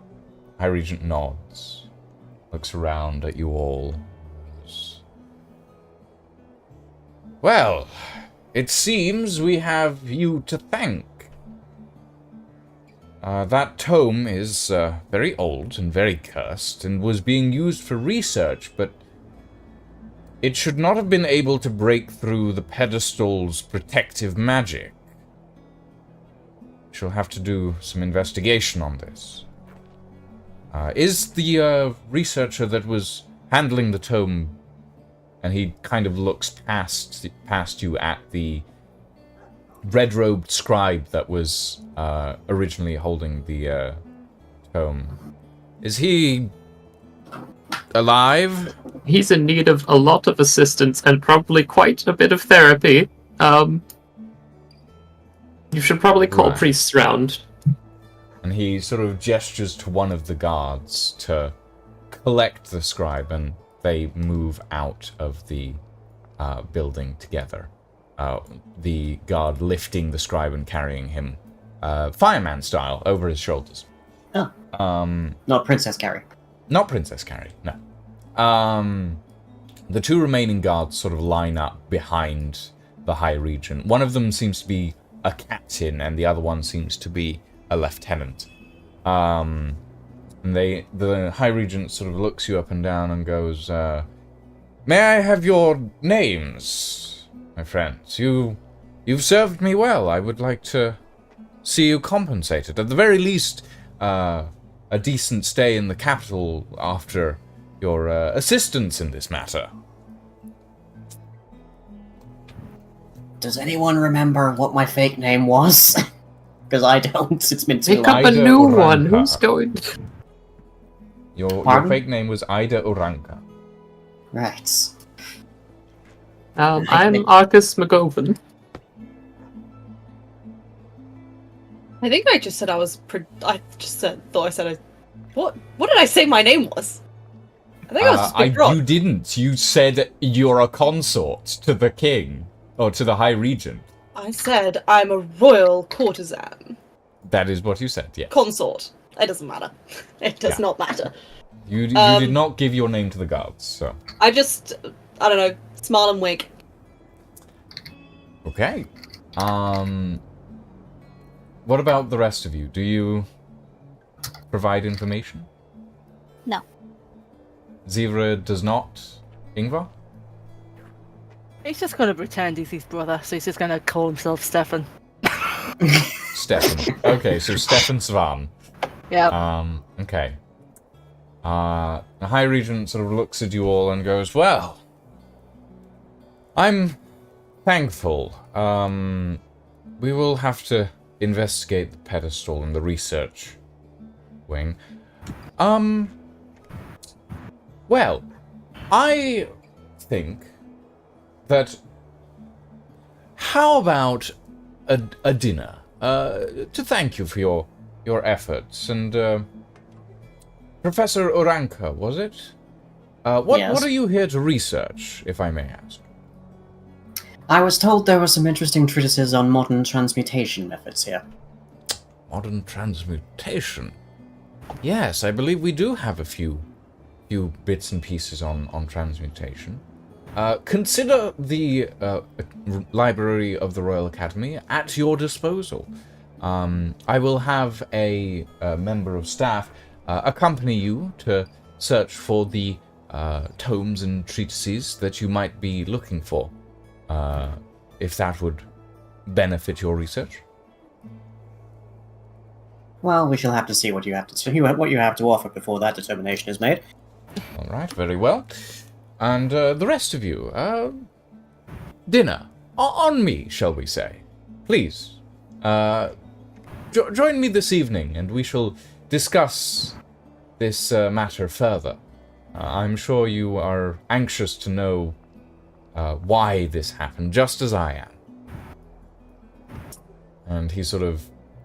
High Regent nods. Looks around at you all. "Well, it seems we have you to thank. That tome is very old and very cursed, and was being used for research, but it should not have been able to break through the pedestal's protective magic. She'll have to do some investigation on this. Is the researcher that was handling the tome," and he kind of looks past you at the red-robed scribe that was originally holding the tome. "Is he alive?" He's in need of a lot of assistance and probably quite a bit of therapy. You should probably call Right. priests round. And he sort of gestures to one of the guards to collect the scribe, and they move out of the building together. The guard lifting the scribe and carrying him, fireman style, over his shoulders. Oh. Not Princess Carrie. Not Princess Carrie, no. The 2 remaining guards sort of line up behind the High Regent. One of them seems to be a captain, and the other one seems to be a lieutenant. And the High Regent sort of looks you up and down and goes, "May I have your names, my friends? You've served me well. I would like to see you compensated. At the very least, a decent stay in the capital after your assistance in this matter." Does anyone remember what my fake name was? Because I don't. It's been too Pick long. up a Ida new Uranka. one. Who's going? Your Pardon? fake name was Ida Uranka. Right. I'm Arcus McGovern. I think I just said I was. I just thought I said I. What did I say my name was? I think I was just being broad. You didn't. You said you're a consort to the king, or to the High Regent. I said I'm a royal courtesan. That is what you said, yes. Consort. It doesn't matter. It does not matter. You did not give your name to the guards, so... I just, I don't know, smile and wink. Okay. What about the rest of you? Do you provide information? No. Zevra does not? Ingvar? He's just going to pretend he's his brother, so he's just going to call himself Stefan. Stefan. Okay, so Stefan Svan. Yeah. Okay. The High Regent sort of looks at you all and goes, well, I'm thankful. We will have to investigate the pedestal and the research wing. Well, I think that how about a dinner to thank you for your efforts and Professor Oranka, was it? Yes. What are you here to research, if I may ask? I was told there were some interesting treatises on modern transmutation methods here. Modern transmutation? Yes, I believe we do have a few bits and pieces on transmutation. Consider the Library of the Royal Academy at your disposal. I will have a member of staff accompany you to search for the tomes and treatises that you might be looking for, if that would benefit your research. Well, we shall have to see what you have to offer before that determination is made. All right, very well. And the rest of you, dinner on me, shall we say? Please, join me this evening, and we shall discuss this matter further. I'm sure you are anxious to know why this happened, just as I am. And he sort of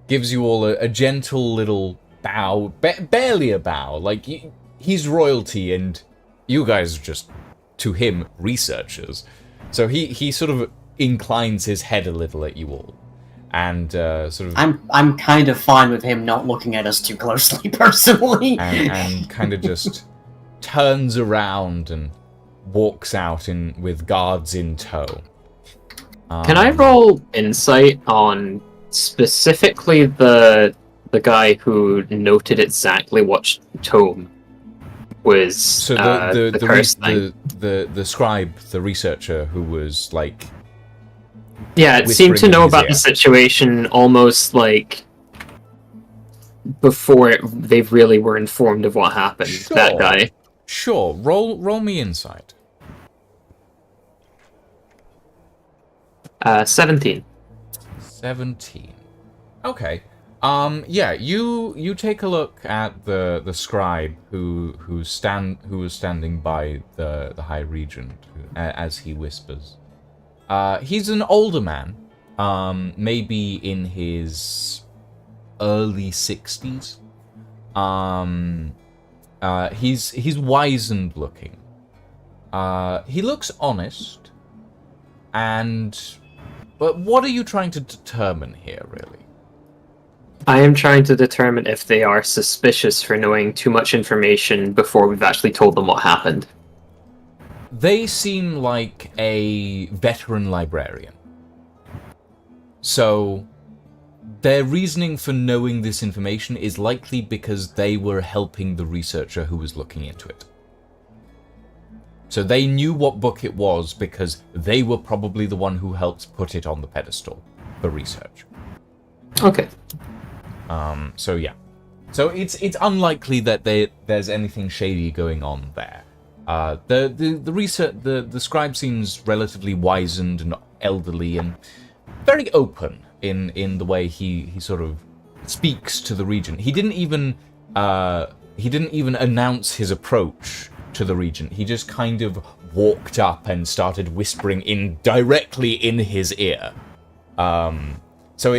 gives you all a gentle little bow, barely a bow. Like, he's royalty, and you guys are just, to him, researchers. So he sort of inclines his head a little at you all. And sort of... I'm kind of fine with him not looking at us too closely, personally. And kind of just turns around and walks out with guards in tow. Can I roll insight on specifically the guy who noted exactly what tome was so the cursed thing? The scribe, the researcher who was like... Yeah, it seemed to know about the situation almost like before they really were informed of what happened. Sure. That guy. Sure. Roll me insight. 17. 17. Okay. Yeah, you take a look at the scribe who was standing by the High Regent as he whispers. He's an older man, maybe in his early 60s. He's wizened looking. He looks honest, but what are you trying to determine here, really? I am trying to determine if they are suspicious for knowing too much information before we've actually told them what happened. They seem like a veteran librarian. So, their reasoning for knowing this information is likely because they were helping the researcher who was looking into it. So they knew what book it was because they were probably the one who helped put it on the pedestal for research. Okay. So yeah. So it's unlikely that there's anything shady going on there. The scribe seems relatively wizened and elderly and very open in the way he sort of speaks to the regent. He didn't even announce his approach to the regent. He just kind of walked up and started whispering directly in his ear. So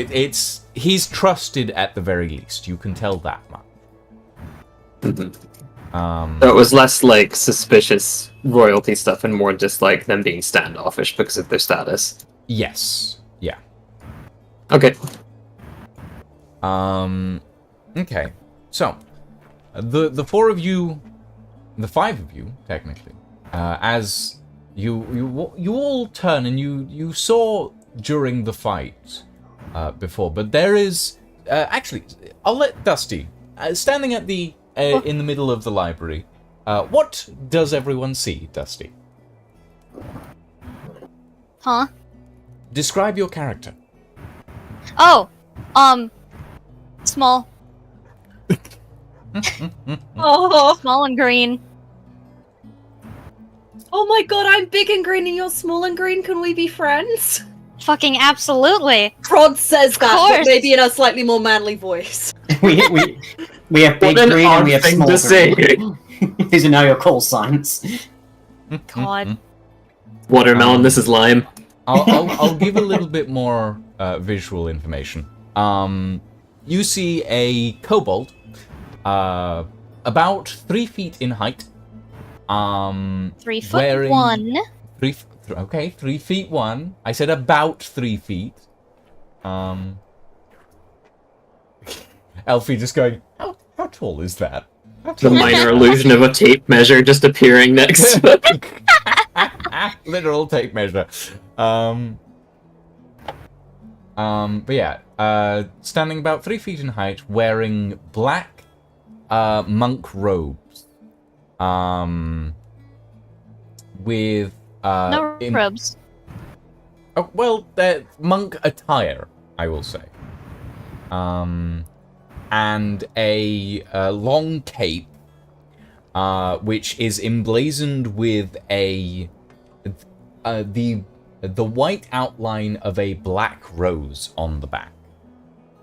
he's trusted at the very least. You can tell that much. So it was less like suspicious royalty stuff and more just like them being standoffish because of their status. Yes. Yeah. Okay. Okay. So, the four of you, the five of you, technically, as you all turn and you saw during the fight before, but there is actually, I'll let Dusty standing at the in the middle of the library. What does everyone see, Dusty? Huh? Describe your character. Oh, small. Oh, Small and green. oh my god, I'm big and green and you're small and green. Can we be friends? Fucking absolutely. Prod says that, course. but maybe in a slightly more manly voice. we have big What an green and we odd have thing small to say. green. These are now your call signs. God. Watermelon, this is lime. I'll give a little bit more visual information. You see a kobold, about 3 feet in height. 3 foot wearing 1. 3 feet 1. I said about 3 feet. Elfie just going, how tall is that? The minor illusion of a tape measure just appearing next to it. Literal tape measure. But yeah, standing about 3 feet in height, wearing black monk robes. With No robes. Oh, well, they're monk attire, I will say. And a long cape, which is emblazoned with the white outline of a black rose on the back.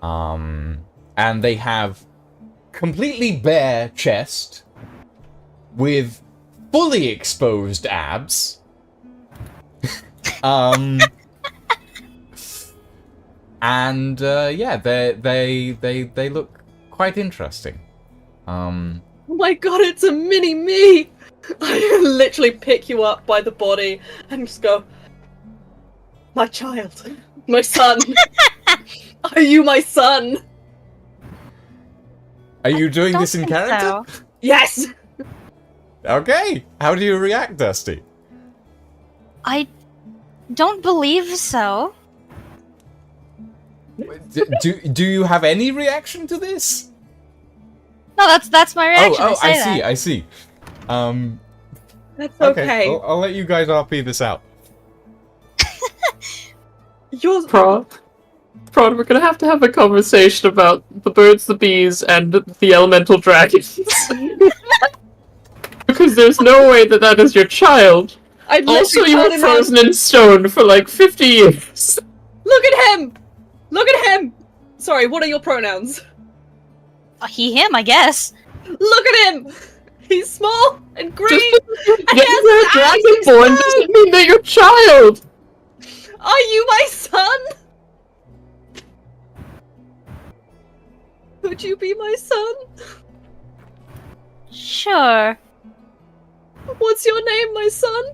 And they have completely bare chest with fully exposed abs. And yeah, they look quite interesting. Oh my god, it's a mini me! I literally pick you up by the body and just go, my child, my son. Are you my son? Are you doing Don't this in think character? so. Yes! Okay. How do you react, Dusty? I don't believe so. Do you have any reaction to this? No, that's my reaction. I see. That's Okay. okay. I'll let you guys RP this out. Yours. Prod, we're gonna have to have a conversation about the birds, the bees, and the elemental dragons. Because there's no way that is your child. I'd Also, literally you told were him frozen in stone for like 50 years. Look at him! Look at him! Sorry, what are your pronouns? He, him, I guess. Look at him! He's small and green! Just and because he you're a has abs dragonborn and doesn't mean that you're a child! Are you my son? Could you be my son? Sure. What's your name, my son?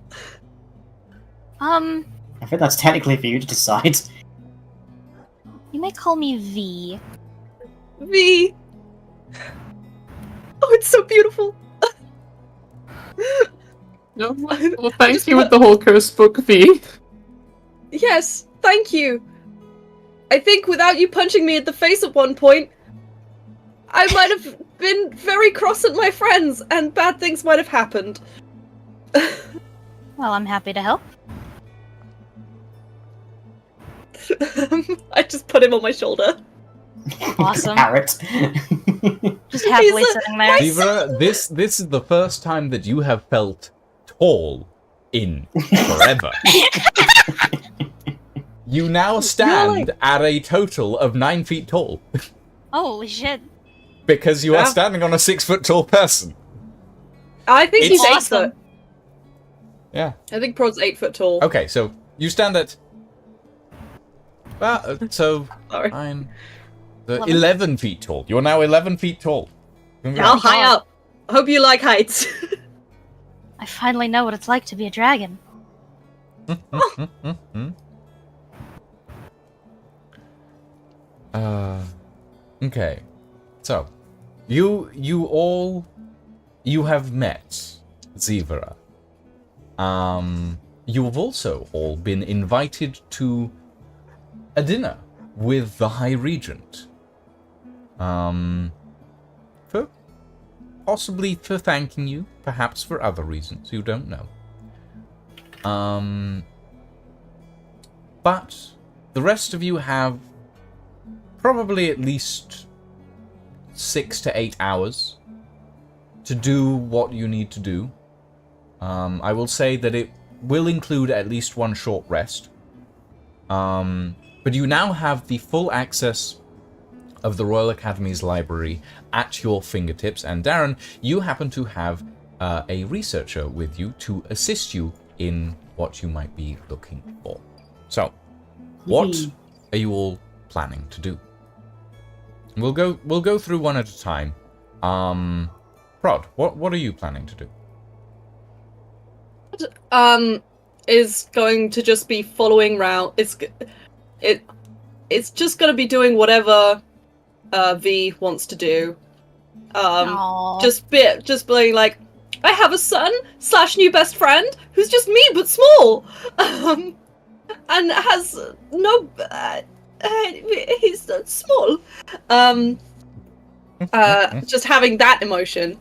I think that's technically for you to decide. You may call me V. V. Oh, it's so beautiful. No, well, thank you with the whole curse book, V. Yes, thank you. I think without you punching me in the face at one point, I might have been very cross at my friends, and bad things might have happened. Well, I'm happy to help. I just put him on my shoulder. Awesome. Parrot. Just happily He's a- sitting there. Diva, this is the first time that you have felt tall in forever. You now stand at a total of 9 feet tall. Holy shit. Because you Yeah. are standing on a 6 foot tall person. I think It's he's 8 awesome. foot. Yeah. I think Prod's 8 foot tall. Okay, so you stand at. Well, so Sorry. 9, 11. 11 feet tall. You're now 11 feet tall. How high up? Hope you like heights. I finally know what it's like to be a dragon. Okay. So, you have met Zivara. You have also all been invited to a dinner with the High Regent. Possibly for thanking you, perhaps for other reasons, you don't know. But the rest of you have probably at least 6 to 8 hours to do what you need to do. I will say that it will include at least one short rest. But you now have the full access of the Royal Academy's library at your fingertips, and Darren, you happen to have a researcher with you to assist you in what you might be looking for. So, what are you all planning to do? We'll go through one at a time. Prod, what are you planning to do? Is going to just be following round. It's just gonna be doing whatever V wants to do. Aww. Just being like, I have a son / new best friend who's just me but small, and has no. He's small. Just having that emotion.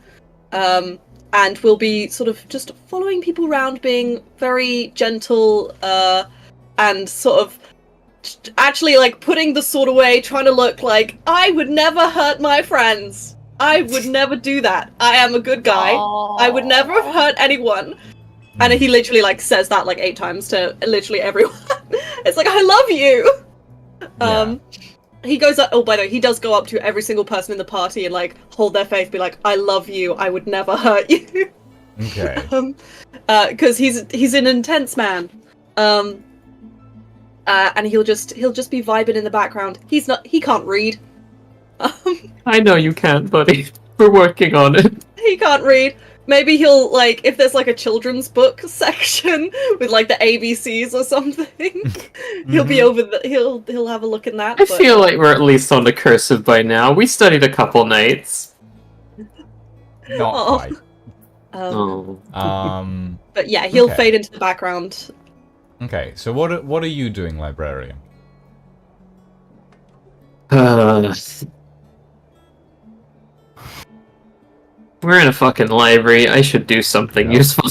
And we'll be sort of just following people around, being very gentle, and sort of actually like putting the sword away, trying to look like I would never hurt my friends. I would never do that. I am a good guy. Aww. I would never hurt anyone. And he literally like says that like 8 times to literally everyone. It's like, I love you. Yeah. He goes up. Oh, by the way, he does go up to every single person in the party and like hold their face, be like, "I love you. I would never hurt you." Okay. Because he's an intense man. And he'll just be vibing in the background. He can't read. I know you can't, buddy. We're working on it. He can't read. Maybe he'll like if there's like a children's book section with like the ABCs or something. He'll be over he'll have a look in that. I feel like we're at least on the cursive by now. We studied a couple nights. Not Oh. quite. Oh. But yeah, he'll Okay. fade into the background. Okay, so what are you doing, librarian? We're in a fucking library. I should do something Yeah. useful.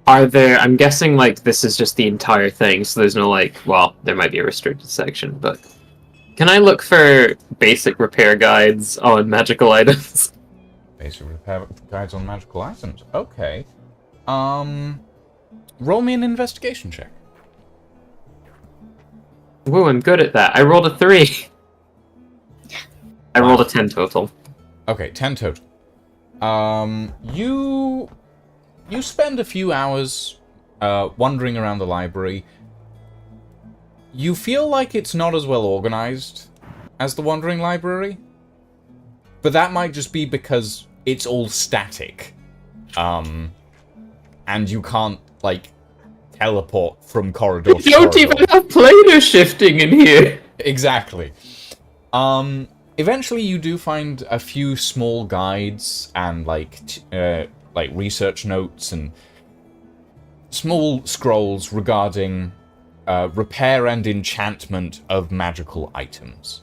Are there... I'm guessing, like, this is just the entire thing, so there's no, like... Well, there might be a restricted section, but... Can I look for basic repair guides on magical items? Basic repair guides on magical items. Okay. Roll me an investigation check. Woo, I'm good at that. I rolled a 3. I rolled a 10 total. Okay, 10 total. You spend a few hours wandering around the library. You feel like it's not as well organized as the Wandering Library, but that might just be because it's all static. And you can't, like, teleport from corridor to You don't corridor. even have planar shifting in here! Exactly. Eventually you do find a few small guides and like research notes and small scrolls regarding repair and enchantment of magical items.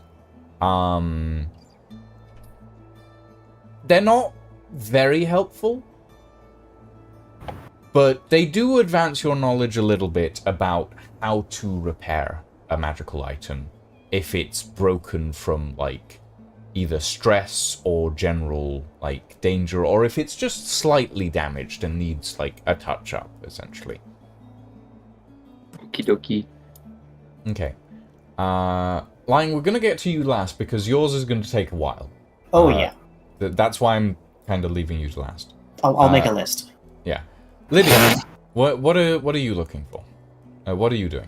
They're not very helpful, but they do advance your knowledge a little bit about how to repair a magical item if it's broken from, like, either stress or general, like, danger, or if it's just slightly damaged and needs, like, a touch-up, essentially. Okie dokie. Okay. Lion, we're gonna get to you last, because yours is gonna take a while. Oh yeah, That's why I'm kind of leaving you to last. I'll make a list. Yeah. Lydia, what are you looking for? What are you doing?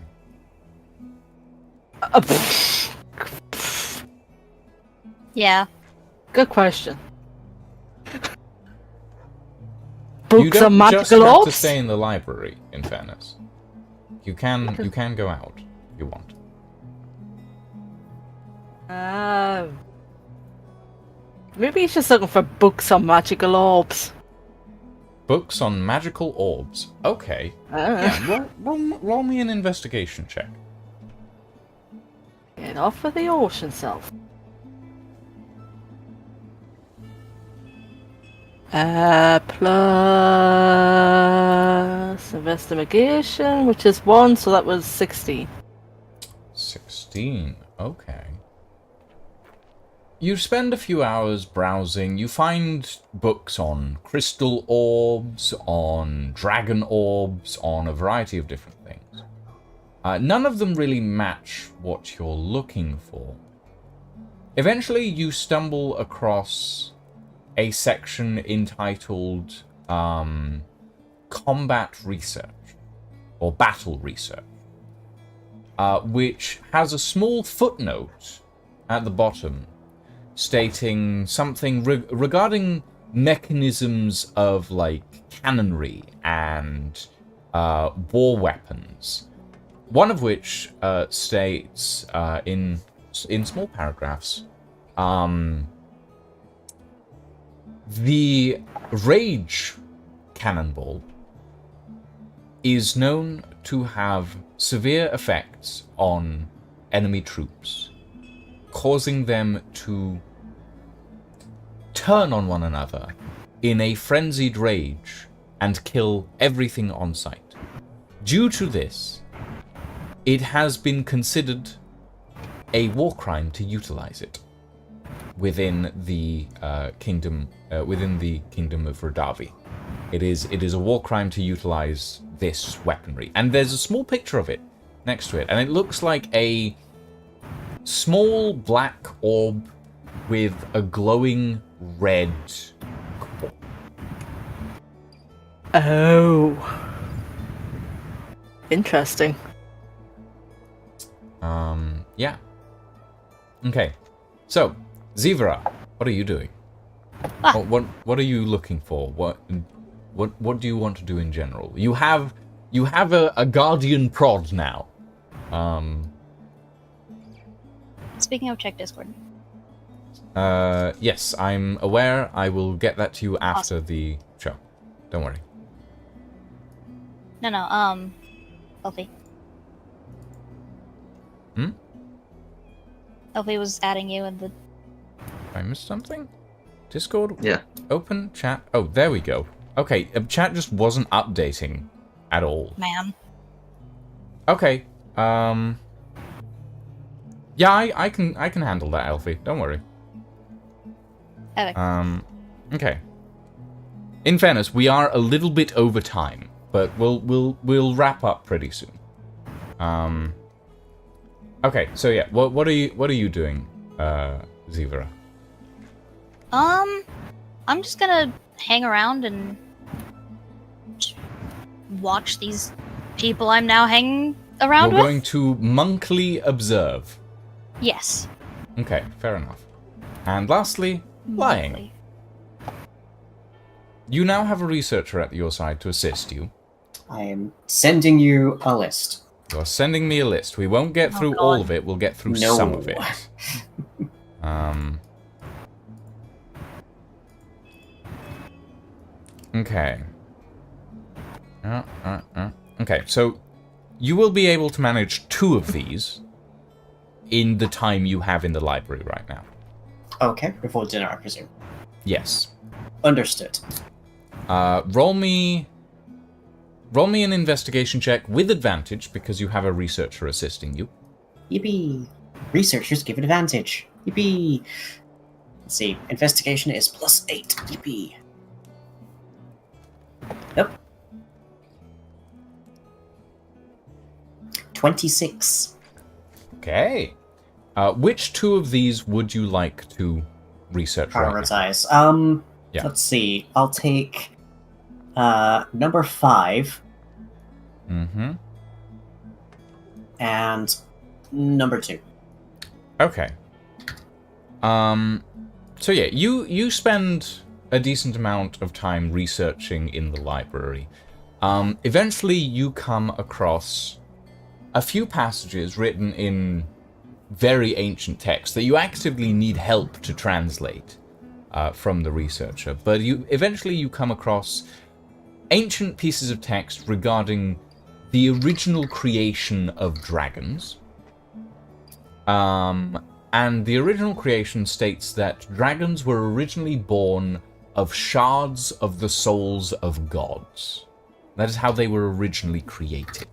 Yeah. Good question. You Books don't on just magical have to orbs? stay in the library, in fairness. You can go out if you want. Maybe he's just looking for books on magical orbs. Books on magical orbs. Okay. Yeah, roll me an investigation check. Get off of the ocean self. Plus investigation, which is 1, so that was 16. 16. Okay. You spend a few hours browsing. You find books on crystal orbs, on dragon orbs, on a variety of different things. None of them really match what you're looking for. Eventually, you stumble across a section entitled Combat Research, or Battle Research, which has a small footnote at the bottom stating something regarding mechanisms of, like, cannonry and war weapons. One of which states in small paragraphs, the Rage Cannonball is known to have severe effects on enemy troops, causing them to turn on one another in a frenzied rage and kill everything on sight. Due to this, it has been considered a war crime to utilize it within the kingdom of Radavi. It is a war crime to utilize this weaponry, and there's a small picture of it next to it, and it looks like a small black orb with a glowing red core. Oh. Interesting. Yeah. Okay. So, Zivra, what are you doing? What are you looking for? What do you want to do in general? You have a guardian prod now. Speaking of, check Discord. Yes, I'm aware. I will get that to you after the show. Don't worry. No, Elfie. Elfie was adding you in the... I missed something? Discord? Yeah. Open chat? Oh, there we go. Okay, chat just wasn't updating at all. Man. Okay, yeah, I can handle that, Elfie. Don't worry. Okay. Okay. In fairness, we are a little bit over time, but we'll wrap up pretty soon. Okay, so yeah, what are you doing, Zivra? I'm just gonna hang around and watch these people I'm now hanging around You're with. going to monkly observe. Yes. Okay, fair enough. And lastly, lying. Lovely. You now have a researcher at your side to assist you. I am sending you a list. You're sending me a list. We won't get through all of it. We'll get through No. some of it. Okay. Okay, so you will be able to manage 2 of these in the time you have in the library right now. Okay, before dinner, I presume. Yes. Understood. Roll me an investigation check with advantage because you have a researcher assisting you. Yippee! Researchers give advantage. Yippee! Let's see. Investigation is +8. Yippee! Nope. 26. Okay. Which 2 of these would you like to research right now? Prioritize. Yeah. Let's see. I'll take number 5 Mm-hmm. and number 2. Okay. So yeah, you spend a decent amount of time researching in the library. Eventually you come across a few passages written in very ancient text that you actively need help to translate from the researcher. But eventually you come across ancient pieces of text regarding the original creation of dragons. And the original creation states that dragons were originally born of shards of the souls of gods. That is how they were originally created.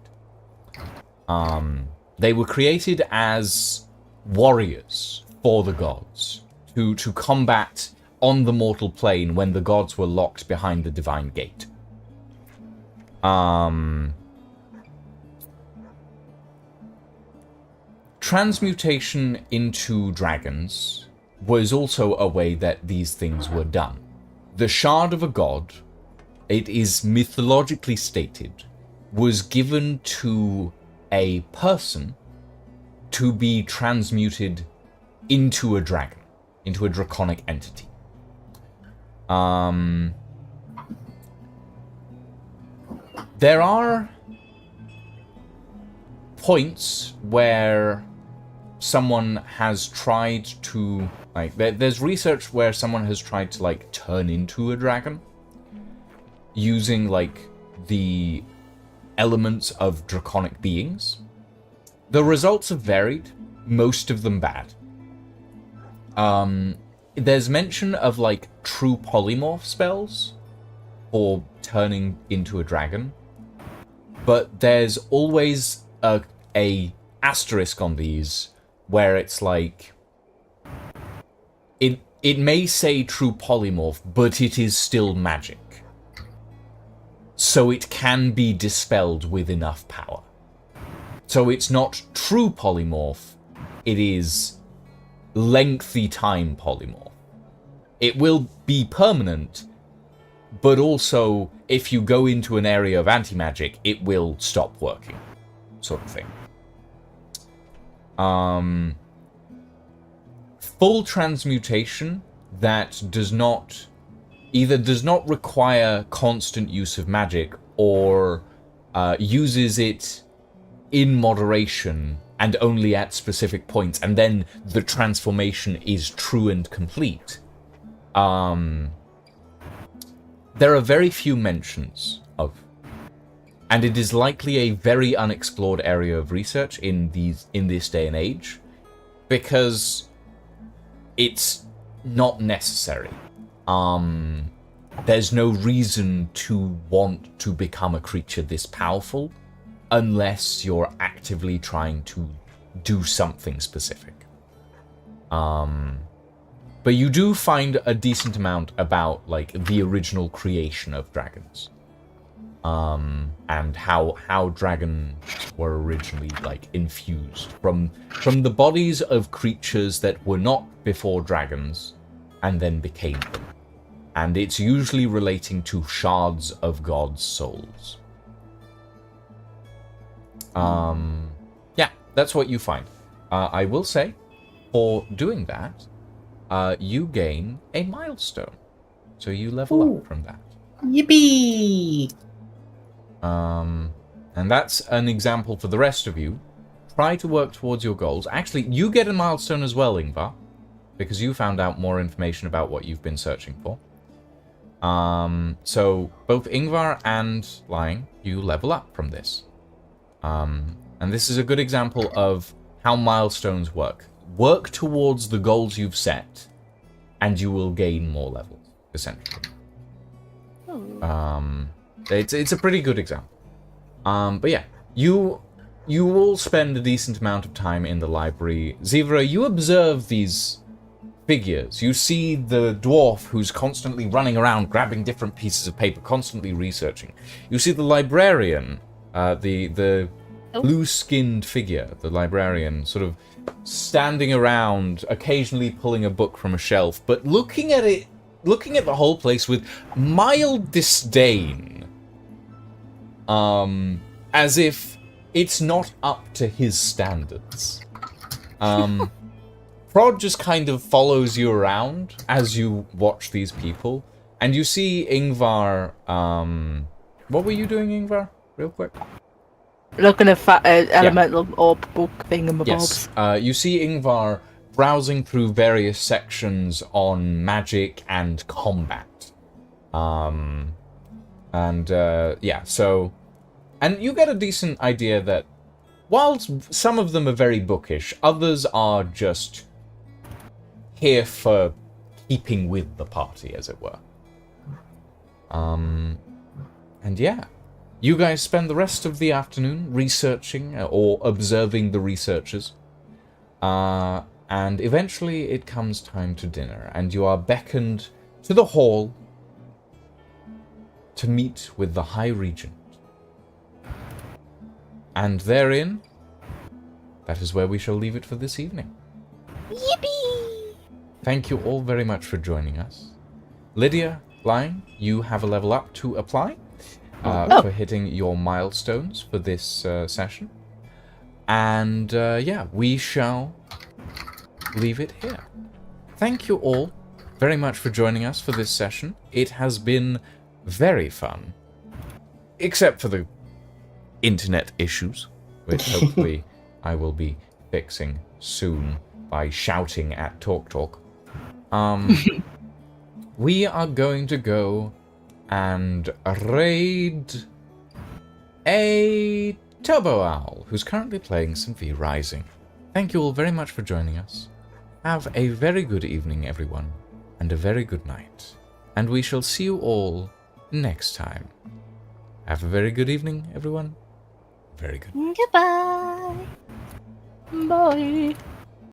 They were created as warriors for the gods, to combat on the mortal plane when the gods were locked behind the divine gate. Transmutation into dragons was also a way that these things were done. The shard of a god, it is mythologically stated, was given to a person to be transmuted into a dragon, into a draconic entity. There are points where someone has tried to, like, there's research where someone has tried to, like, turn into a dragon using, like, the elements of draconic beings. The results have varied, most of them bad. There's mention of, like, true polymorph spells for turning into a dragon, but there's always a asterisk on these where it's like it may say true polymorph, but it is still magic, so it can be dispelled with enough power. So it's not true polymorph, it is lengthy time polymorph. It will be permanent, but also if you go into an area of anti-magic, it will stop working, sort of thing. Full transmutation that does not require constant use of magic, or uses it in moderation and only at specific points, and then the transformation is true and complete. There are very few mentions of, and it is likely a very unexplored area of research in this day and age, because it's not necessary. There's no reason to want to become a creature this powerful unless you're actively trying to do something specific. But you do find a decent amount about, like, the original creation of dragons. And how dragons were originally, like, infused from the bodies of creatures that were not before dragons and then became them. And it's usually relating to shards of gods' souls. Yeah, that's what you find. I will say, for doing that, you gain a milestone. So you level up from that. Yippee! And that's an example for the rest of you. Try to work towards your goals. Actually, you get a milestone as well, Ingvar, because you found out more information about what you've been searching for. So both Ingvar and Lying, you level up from this. And this is a good example of how milestones work. Work towards the goals you've set, and you will gain more levels, essentially. It's a pretty good example. But yeah, you all spend a decent amount of time in the library. Zivra, you observe these figures. You see the dwarf who's constantly running around, grabbing different pieces of paper, constantly researching. You see the librarian, the blue-skinned figure, the librarian, sort of standing around, occasionally pulling a book from a shelf, but looking at the whole place with mild disdain. As if it's not up to his standards. From Prod just kind of follows you around as you watch these people, and you see Ingvar. What were you doing, Ingvar? Real quick. Looking at elemental orb book thingamabobs. Yes. You see Ingvar browsing through various sections on magic and combat. Yeah, so... And you get a decent idea that while some of them are very bookish, others are just here for keeping with the party, as it were. And yeah, you guys spend the rest of the afternoon researching or observing the researchers. And eventually it comes time to dinner, and you are beckoned to the hall to meet with the High Regent. And therein, that is where we shall leave it for this evening. Yippee! Thank you all very much for joining us. Lydia, Lion, you have a level up to apply for hitting your milestones for this session. And yeah, we shall leave it here. Thank you all very much for joining us for this session. It has been very fun, except for the internet issues, which hopefully I will be fixing soon by shouting at TalkTalk. We are going to go and raid a Turbo Owl, who's currently playing some V Rising. Thank you all very much for joining us. Have a very good evening, everyone, and a very good night. And we shall see you all next time. Have a very good evening, everyone. Very good. Goodbye. Bye.